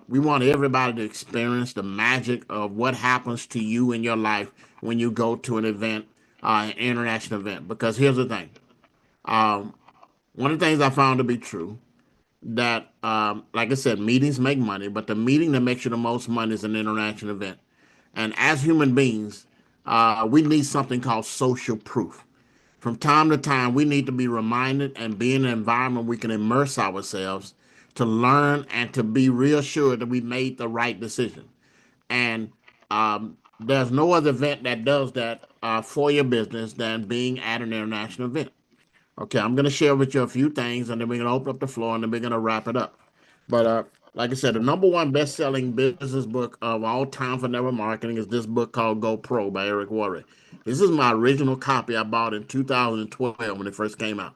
Speaker 3: we want everybody to experience the magic of what happens to you in your life when you go to an event, an international event. Because here's the thing. One of the things I found to be true, that, like I said, meetings make money, but the meeting that makes you the most money is an international event. And as human beings, we need something called social proof. From time to time, we need to be reminded and be in an environment we can immerse ourselves to learn and to be reassured that we made the right decision. And there's no other event that does that for your business than being at an international event. Okay, I'm going to share with you a few things, and then we're going to open up the floor, and then we're going to wrap it up. But like I said, the number one best-selling business book of all time for network marketing is this book called Go Pro by Eric Worre. This is my original copy I bought in 2012 when it first came out.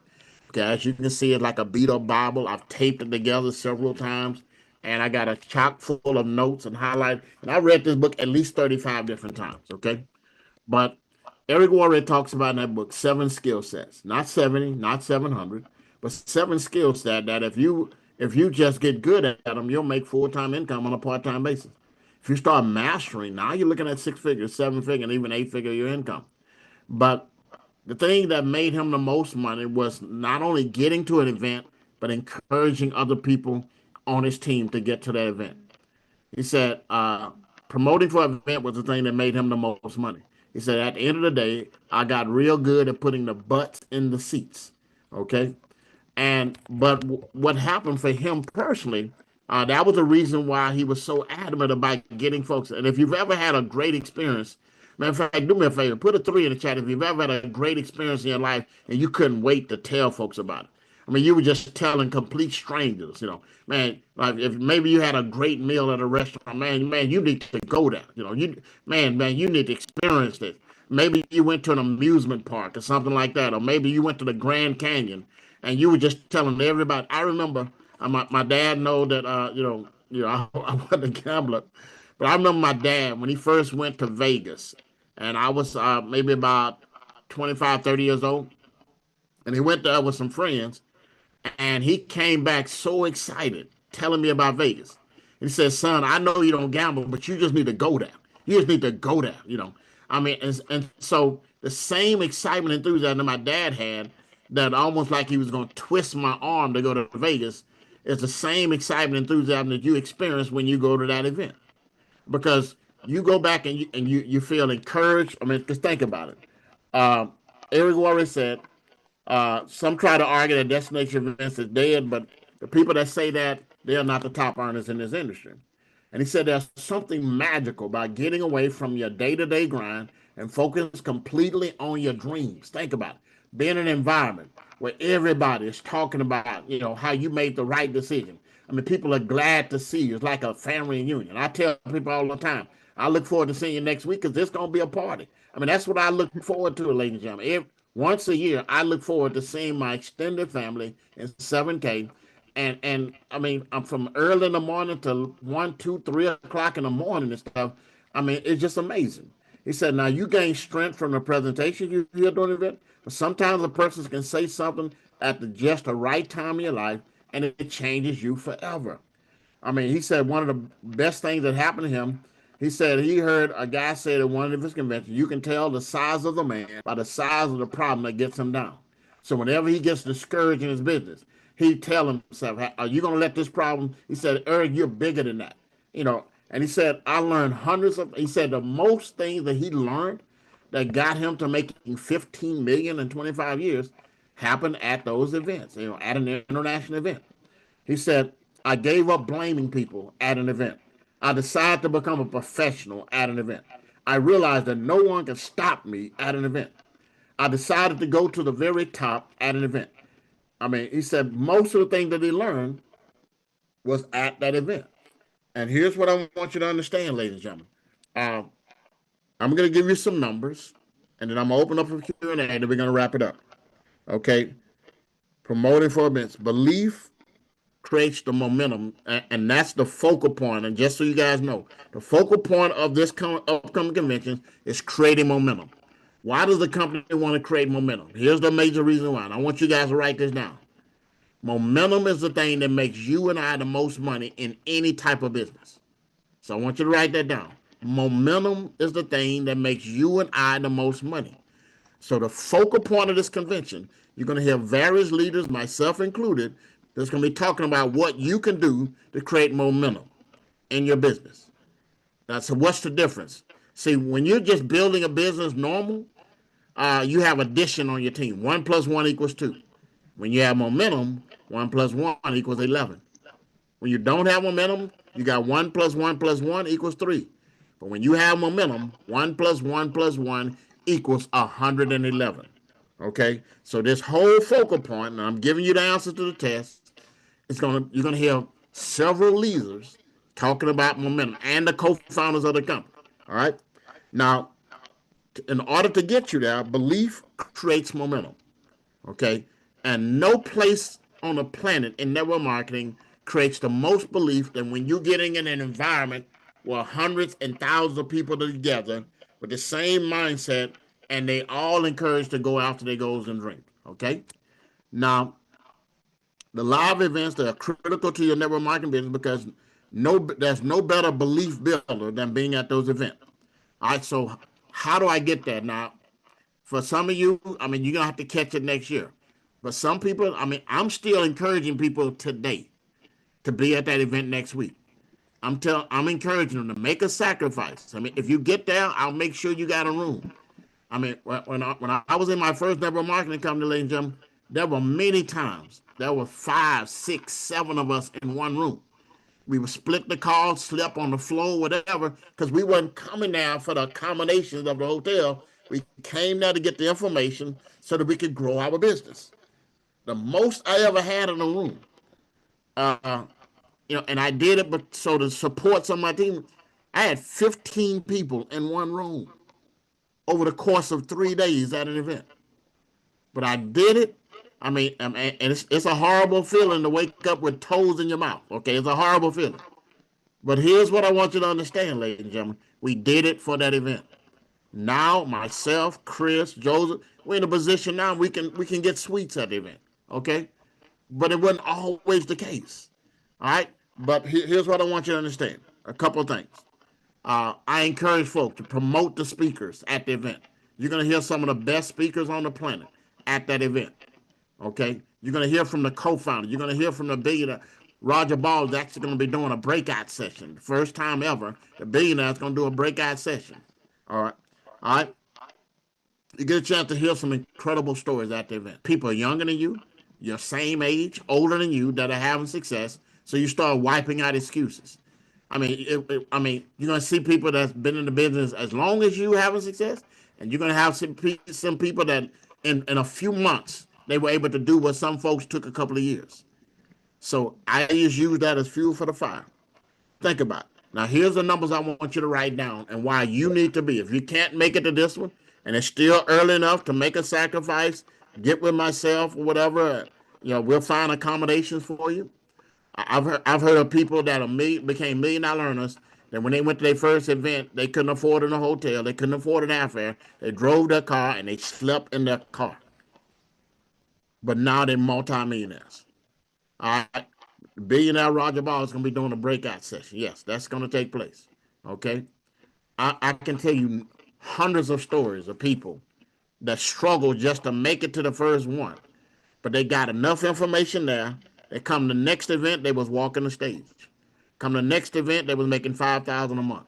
Speaker 3: Okay, as you can see, it's like a beat-up Bible. I've taped it together several times, and I got a chock full of notes and highlights. And I read this book at least 35 different times, okay? But Eric Worre talks about in that book 7 skill sets, not 70, not 700, but 7 skill sets that if you just get good at them, you'll make full-time income on a part-time basis. If you start mastering, now you're looking at 6 figures, 7 figures, and even 8 figure your income. But the thing that made him the most money was not only getting to an event, but encouraging other people on his team to get to that event. He said promoting for an event was the thing that made him the most money. He said, at the end of the day, I got real good at putting the butts in the seats. Okay. But what happened for him personally, that was the reason why he was so adamant about getting folks. And if you've ever had a great experience Matter of fact, do me a favor, put a 3 in the chat if you've ever had a great experience in your life and you couldn't wait to tell folks about it. I mean, you were just telling complete strangers, man. Like if maybe you had a great meal at a restaurant, man, you need to go there. Man, you need to experience this. Maybe you went to an amusement park or something like that, or maybe you went to the Grand Canyon and you were just telling everybody. I remember my dad know that I wasn't a gambler, but I remember my dad when he first went to Vegas, and I was maybe about 25, 30 years old, and he went there with some friends, and he came back so excited, telling me about Vegas. He said, "Son, I know you don't gamble, but you just need to go there. You just need to go there." I mean, and so the same excitement and enthusiasm that my dad had, that almost like he was going to twist my arm to go to Vegas, is the same excitement and enthusiasm that you experience when you go to that event, because you go back and you feel encouraged. I mean, just think about it. Uh, Eric Worre said, some try to argue that destination events is dead, but the people that say that, they're not the top earners in this industry. And he said there's something magical about getting away from your day-to-day grind and focus completely on your dreams. Think about it. Being in an environment where everybody is talking about, how you made the right decision. I mean, people are glad to see you. It's like a family reunion. I tell people all the time, I look forward to seeing you next week because there's going to be a party. I mean, that's what I look forward to, ladies and gentlemen. Once a year, I look forward to seeing my extended family in 7K. And I mean, I'm from early in the morning to 1, 2, 3 o'clock in the morning and stuff. I mean, it's just amazing. He said, now you gain strength from the presentation you're doing the event, but sometimes a person can say something at just the right time in your life and it changes you forever. I mean, he said one of the best things that happened to him, he said he heard a guy say at one of his conventions, you can tell the size of the man by the size of the problem that gets him down. So whenever he gets discouraged in his business, he tell himself, are you going to let this problem? He said, Eric, you're bigger than that. And he said, I learned he said the most things that he learned that got him to making 15 million in 25 years happened at those events, at an international event. He said, I gave up blaming people at an event. I decided to become a professional at an event. I realized that no one can stop me at an event. I decided to go to the very top at an event. I mean, he said most of the things that he learned was at that event. And here's what I want you to understand, ladies and gentlemen. Uh, I'm going to give you some numbers, and then I'm going to open up for Q&A, and we're going to wrap it up. Okay? Promoting for events. Belief creates the momentum, and that's the focal point. And just so you guys know, the focal point of this upcoming convention is creating momentum. Why does the company want to create momentum? Here's the major reason why. And I want you guys to write this down. Momentum is the thing that makes you and I the most money in any type of business. So I want you to write that down. Momentum is the thing that makes you and I the most money. So the focal point of this convention, you're going to hear various leaders, myself included, that's going to be talking about what you can do to create momentum in your business. Now, so what's the difference? See, when you're just building a business normal, you have addition on your team. 1 + 1 = 2. When you have momentum, 1 + 1 = 11. When you don't have momentum, you got 1 + 1 + 1 = 3. But when you have momentum, 1 + 1 + 1 = 111. Okay, so this whole focal point, and I'm giving you the answer to the test. You're gonna hear several leaders talking about momentum and the co-founders of the company. All right, now in order to get you there, belief creates momentum. Okay, and no place on the planet in network marketing creates the most belief than when you're getting in an environment where hundreds and thousands of people are together with the same mindset, and they all encouraged to go after their goals and dreams. Okay, now the live events that are critical to your network marketing business, because there's no better belief builder than being at those events. All right, so how do I get that? Now, for some of you, I mean, you're going to have to catch it next year. But some people, I mean, I'm still encouraging people today to be at that event next week. I'm encouraging them to make a sacrifice. I mean, if you get there, I'll make sure you got a room. I mean, when I was in my first network marketing company, ladies and gentlemen, there were many times there were 5, 6, 7 of us in one room. We would split the cost, slept on the floor, whatever, because we wasn't coming there for the accommodations of the hotel. We came there to get the information so that we could grow our business. The most I ever had in a room, uh, and I did it, but so to support some of my team, I had 15 people in one room over the course of 3 days at an event. But I did it. I mean, and it's a horrible feeling to wake up with toes in your mouth. Okay, it's a horrible feeling. But here's what I want you to understand, ladies and gentlemen. We did it for that event. Now, myself, Chris, Joseph, we're in a position now we can get suites at the event. Okay, but it wasn't always the case. All right. But here's what I want you to understand. A couple of things. I encourage folks to promote the speakers at the event. You're going to hear some of the best speakers on the planet at that event. Okay? You're going to hear from the co-founder. You're going to hear from the billionaire. Roger Ball is actually going to be doing a breakout session. First time ever, the billionaire is going to do a breakout session. All right? All right? You get a chance to hear some incredible stories at the event. People younger than you, your same age, older than you, that are having success. So you start wiping out excuses. I mean, you're going to see people that's been in the business as long as you having success, and you're going to have some people that in a few months, they were able to do what some folks took a couple of years. So I just use that as fuel for the fire. Think about it. Now, here's the numbers I want you to write down and why you need to be. If you can't make it to this one, and it's still early enough to make a sacrifice, get with myself or whatever, we'll find accommodations for you. I've heard of people that became $1 million earners. That when they went to their first event, they couldn't afford a hotel, they couldn't afford an airfare. They drove their car and they slept in their car. But now they're multimillionaires. All right, billionaire Roger Ball is going to be doing a breakout session. Yes, that's going to take place. Okay, I can tell you hundreds of stories of people that struggle just to make it to the first one, but they got enough information there. They come to the next event, they was walking the stage. Come to the next event, they was making $5,000 a month.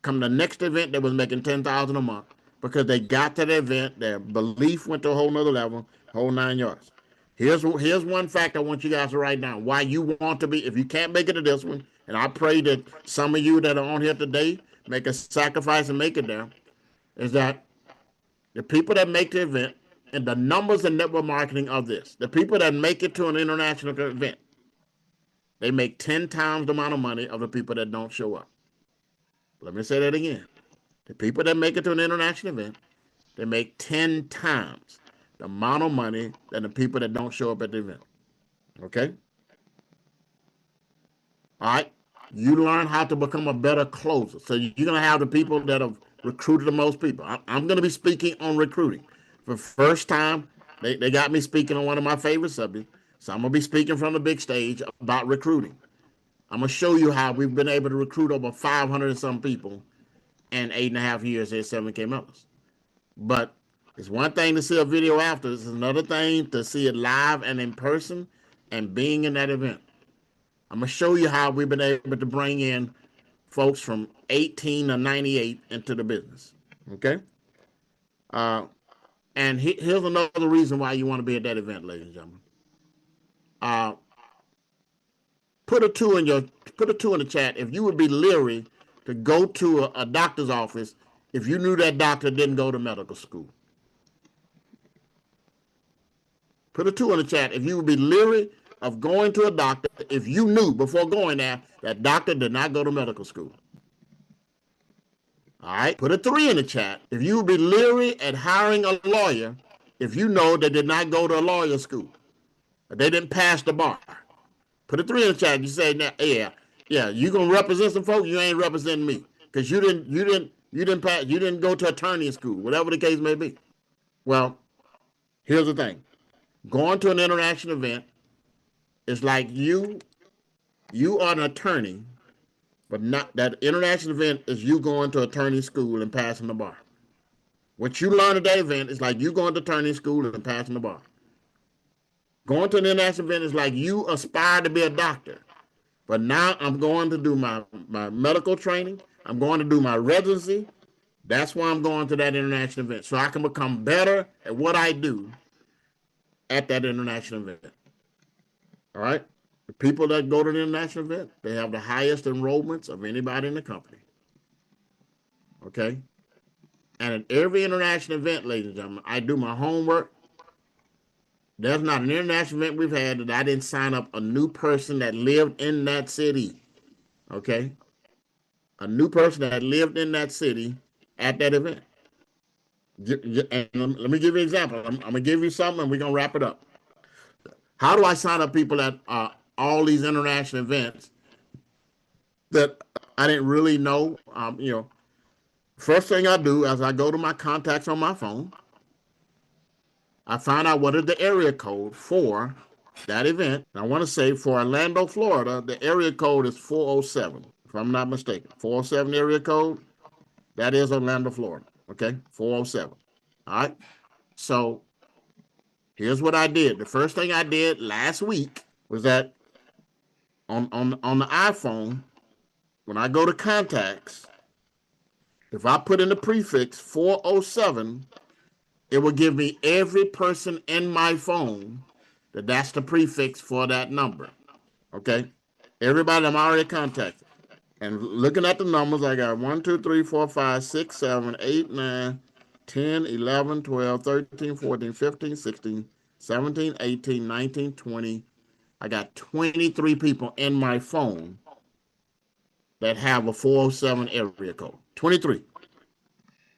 Speaker 3: Come to the next event, they was making $10,000 a month because they got to the event. Their belief went to a whole nother level, whole 9 yards. Here's one fact I want you guys to write down. Why you want to be, if you can't make it to this one, and I pray that some of you that are on here today make a sacrifice and make it there, is that the people that make the event, and the numbers in network marketing of this, the people that make it to an international event, they make 10 times the amount of money of the people that don't show up. Let me say that again. The people that make it to an international event, they make 10 times the amount of money than the people that don't show up at the event. Okay? All right? You learn how to become a better closer. So you're going to have the people that have recruited the most people. I'm going to be speaking on recruiting. For the first time, they got me speaking on one of my favorite subjects. So I'm going to be speaking from the big stage about recruiting. I'm going to show you how we've been able to recruit over 500 and some people in 8.5 years at 7K Members. But it's one thing to see a video after. It's another thing to see it live and in person and being in that event. I'm going to show you how we've been able to bring in folks from 18 to 98 into the business. Okay? And here's another reason why you want to be at that event, ladies and gentlemen. Put a 2 in the chat if you would be leery to go to a doctor's office if you knew that doctor didn't go to medical school. Put a 2 in the chat if you would be leery of going to a doctor if you knew before going there that doctor did not go to medical school. All right. Put a 3 in the chat if you would be leery at hiring a lawyer if you know they did not go to a lawyer school. Or they didn't pass the bar. Put a 3 in the chat. You say, yeah, you gonna represent some folks. You ain't representing me because you didn't go to attorney school, whatever the case may be. Well, here's the thing: going to an international event is like you are an attorney, but not that international event is you going to attorney school and passing the bar. What you learn at that event is like you going to attorney school and passing the bar. Going to an international event is like you aspire to be a doctor, but now I'm going to do my medical training. I'm going to do my residency. That's why I'm going to that international event, so I can become better at what I do at that international event. All right? The people that go to the international event, they have the highest enrollments of anybody in the company. Okay? And at every international event, ladies and gentlemen, I do my homework. There's not an international event we've had that I didn't sign up a new person that lived in that city. Okay? A new person that lived in that city at that event. And let me give you an example. I'm going to give you something and we're going to wrap it up. How do I sign up people at all these international events that I didn't really know? First thing I do is I go to my contacts on my phone. I find out what is the area code for that event. I want to say for Orlando, Florida, the area code is 407, if I'm not mistaken. 407 area code, that is Orlando, Florida. Okay, 407. All right. So here's what I did. The first thing I did last week was that on the iPhone, when I go to contacts, if I put in the prefix 407, it will give me every person in my phone that's the prefix for that number. Okay? Everybody I'm already contacted. And looking at the numbers, I got 1, 2, 3, 4, 5, 6, 7, 8, 9, 10, 11, 12, 13, 14, 15, 16, 17, 18, 19, 20. I got 23 people in my phone that have a 407 area code. 23.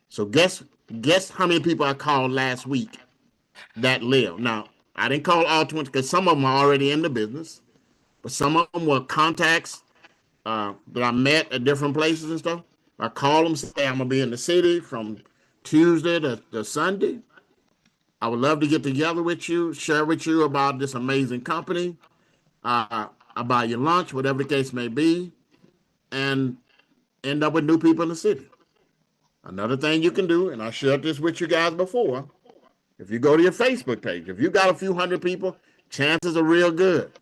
Speaker 3: So guess how many people I called last week that live. Now, I didn't call all 20 because some of them are already in the business, but some of them were contacts that I met at different places and stuff. I call them, say I'm going to be in the city from Tuesday to Sunday. I would love to get together with you, share with you about this amazing company, about your lunch, whatever the case may be, and end up with new people in the city. Another thing you can do, and I shared this with you guys before, if you go to your Facebook page, if you got a few hundred people, chances are real good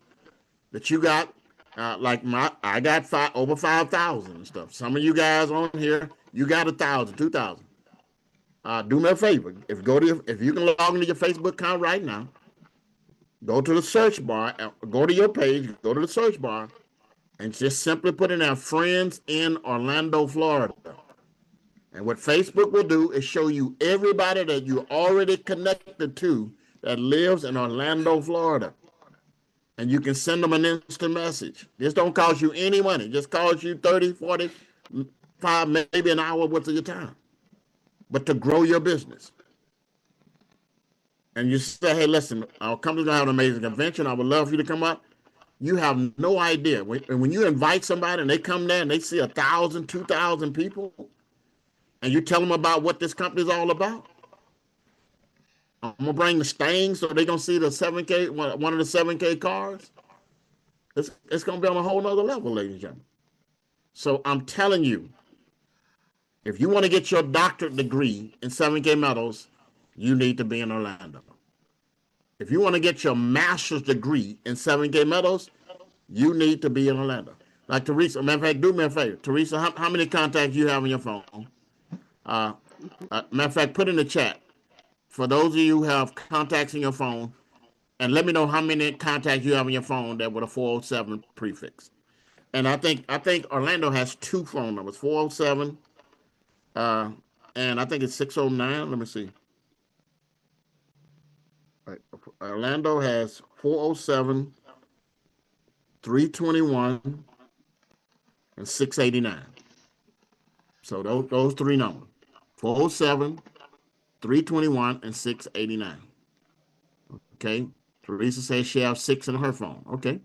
Speaker 3: that you got, I got over 5,000 and stuff. Some of you guys on here, you got 1,000, 2,000. Do me a favor. If you can log into your Facebook account right now, go to the search bar, go to your page, go to the search bar, and just simply put in there friends in Orlando, Florida. And what Facebook will do is show you everybody that you're already connected to that lives in Orlando, Florida. And you can send them an instant message. This don't cost you any money. Just cost you 30, 45, maybe an hour worth of your time. But to grow your business. And you say, hey, listen, our company's going to have an amazing convention. I would love for you to come up. You have no idea. When you invite somebody and they come there and they see 1,000, 2,000 people, and you tell them about what this company is all about, I'm going to bring the Mustang so they're going to see the 7K, one of the 7K cars. It's going to be on a whole nother level, ladies and gentlemen. So I'm telling you, if you want to get your doctorate degree in 7K metals, you need to be in Orlando. If you want to get your master's degree in 7K metals, you need to be in Orlando. Like Teresa, matter of fact, do me a favor. Teresa, how many contacts you have on your phone? Matter of fact, put in the chat. For those of you who have contacts in your phone, and let me know how many contacts you have on your phone that with a 407 prefix. And I think Orlando has 2 phone numbers, 407, and I think it's 609. Let me see. Right. Orlando has 407, 321, and 689. So those 3 numbers, 407, 321, and 689. Okay. Teresa says she has 6 in her phone. Okay.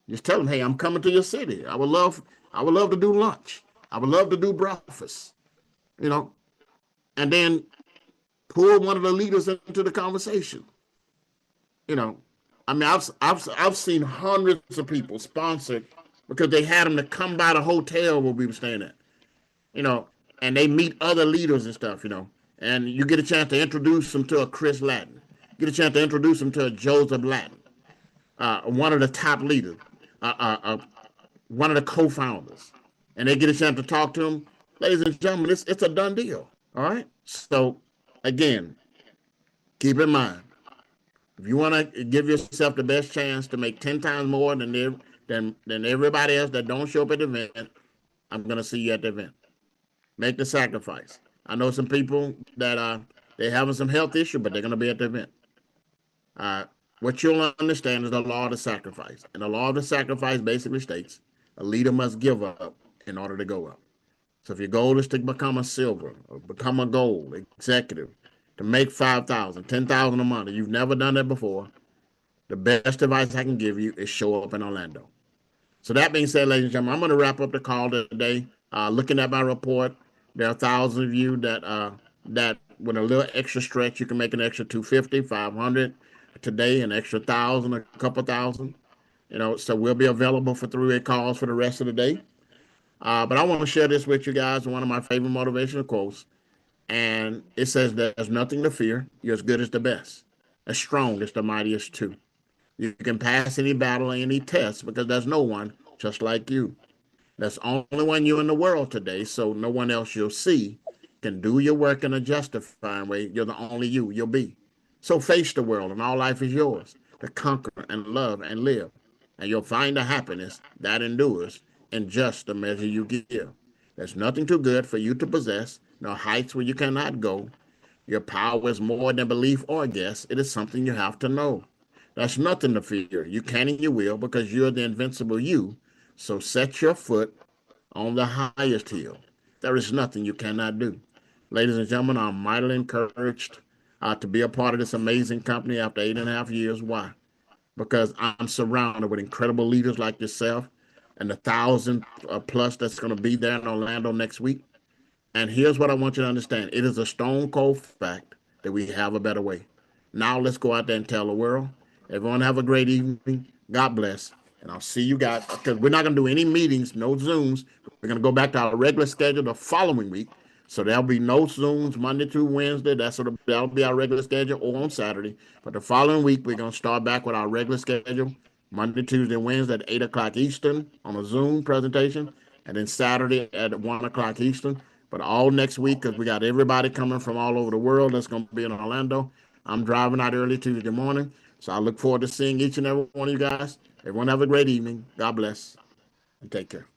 Speaker 3: Just tell them, hey, I'm coming to your city. I would love to do lunch. I would love to do breakfast. And then pull one of the leaders into the conversation. I mean, I've seen hundreds of people sponsored because they had them to come by the hotel where we were staying at. And they meet other leaders and stuff, and you get a chance to introduce them to a Chris Latin, get a chance to introduce them to a Joseph Latin, one of the top leaders, one of the co-founders, and they get a chance to talk to them. Ladies and gentlemen, it's a done deal. All right. So again, keep in mind, If you want to give yourself the best chance to make 10 times more than everybody else that don't show up at the event, I'm going to see you at the event. Make the sacrifice. I know some people that they're having some health issue, but they're going to be at the event. What you'll understand is the law of the sacrifice. And the law of the sacrifice basically states a leader must give up in order to go up. So if your goal is to become a silver or become a gold executive, to make 5,000, 10,000 a month, and you've never done that before, the best advice I can give you is show up in Orlando. So that being said, ladies and gentlemen, I'm going to wrap up the call today. Looking at my report, there are thousands of you that with a little extra stretch, you can make an extra 250, 500 today, an extra 1,000, a couple thousand. So we'll be available for 3-way calls for the rest of the day. But I want to share this with you guys. One of my favorite motivational quotes. And it says there's nothing to fear. You're as good as the best, as strong as the mightiest too. You can pass any battle, any test, because there's no one just like you. There's only one you in the world today, so no one else you'll see can do your work in a justifying way. You're the only you'll be. So face the world, and all life is yours to conquer and love and live. And you'll find a happiness that endures in just the measure you give. There's nothing too good for you to possess, no heights where you cannot go. Your power is more than belief or guess. It is something you have to know. There's nothing to fear. You can and you will because you're the invincible you. So set your foot on the highest hill. There is nothing you cannot do. Ladies and gentlemen, I'm mightily encouraged to be a part of this amazing company after 8.5 years. Why? Because I'm surrounded with incredible leaders like yourself and the 1,000 plus that's going to be there in Orlando next week. And here's what I want you to understand. It is a stone cold fact that we have a better way. Now let's go out there and tell the world. Everyone have a great evening. God bless. And I'll see you guys, because we're not going to do any meetings, no Zooms. We're going to go back to our regular schedule the following week. So there'll be no Zooms Monday through Wednesday. That'll be our regular schedule, or on Saturday. But the following week, we're going to start back with our regular schedule, Monday, Tuesday, and Wednesday at 8 o'clock Eastern on a Zoom presentation, and then Saturday at 1 o'clock Eastern. But all next week, because we got everybody coming from all over the world that's going to be in Orlando. I'm driving out early Tuesday morning. So I look forward to seeing each and every one of you guys. Everyone have a great evening. God bless and take care.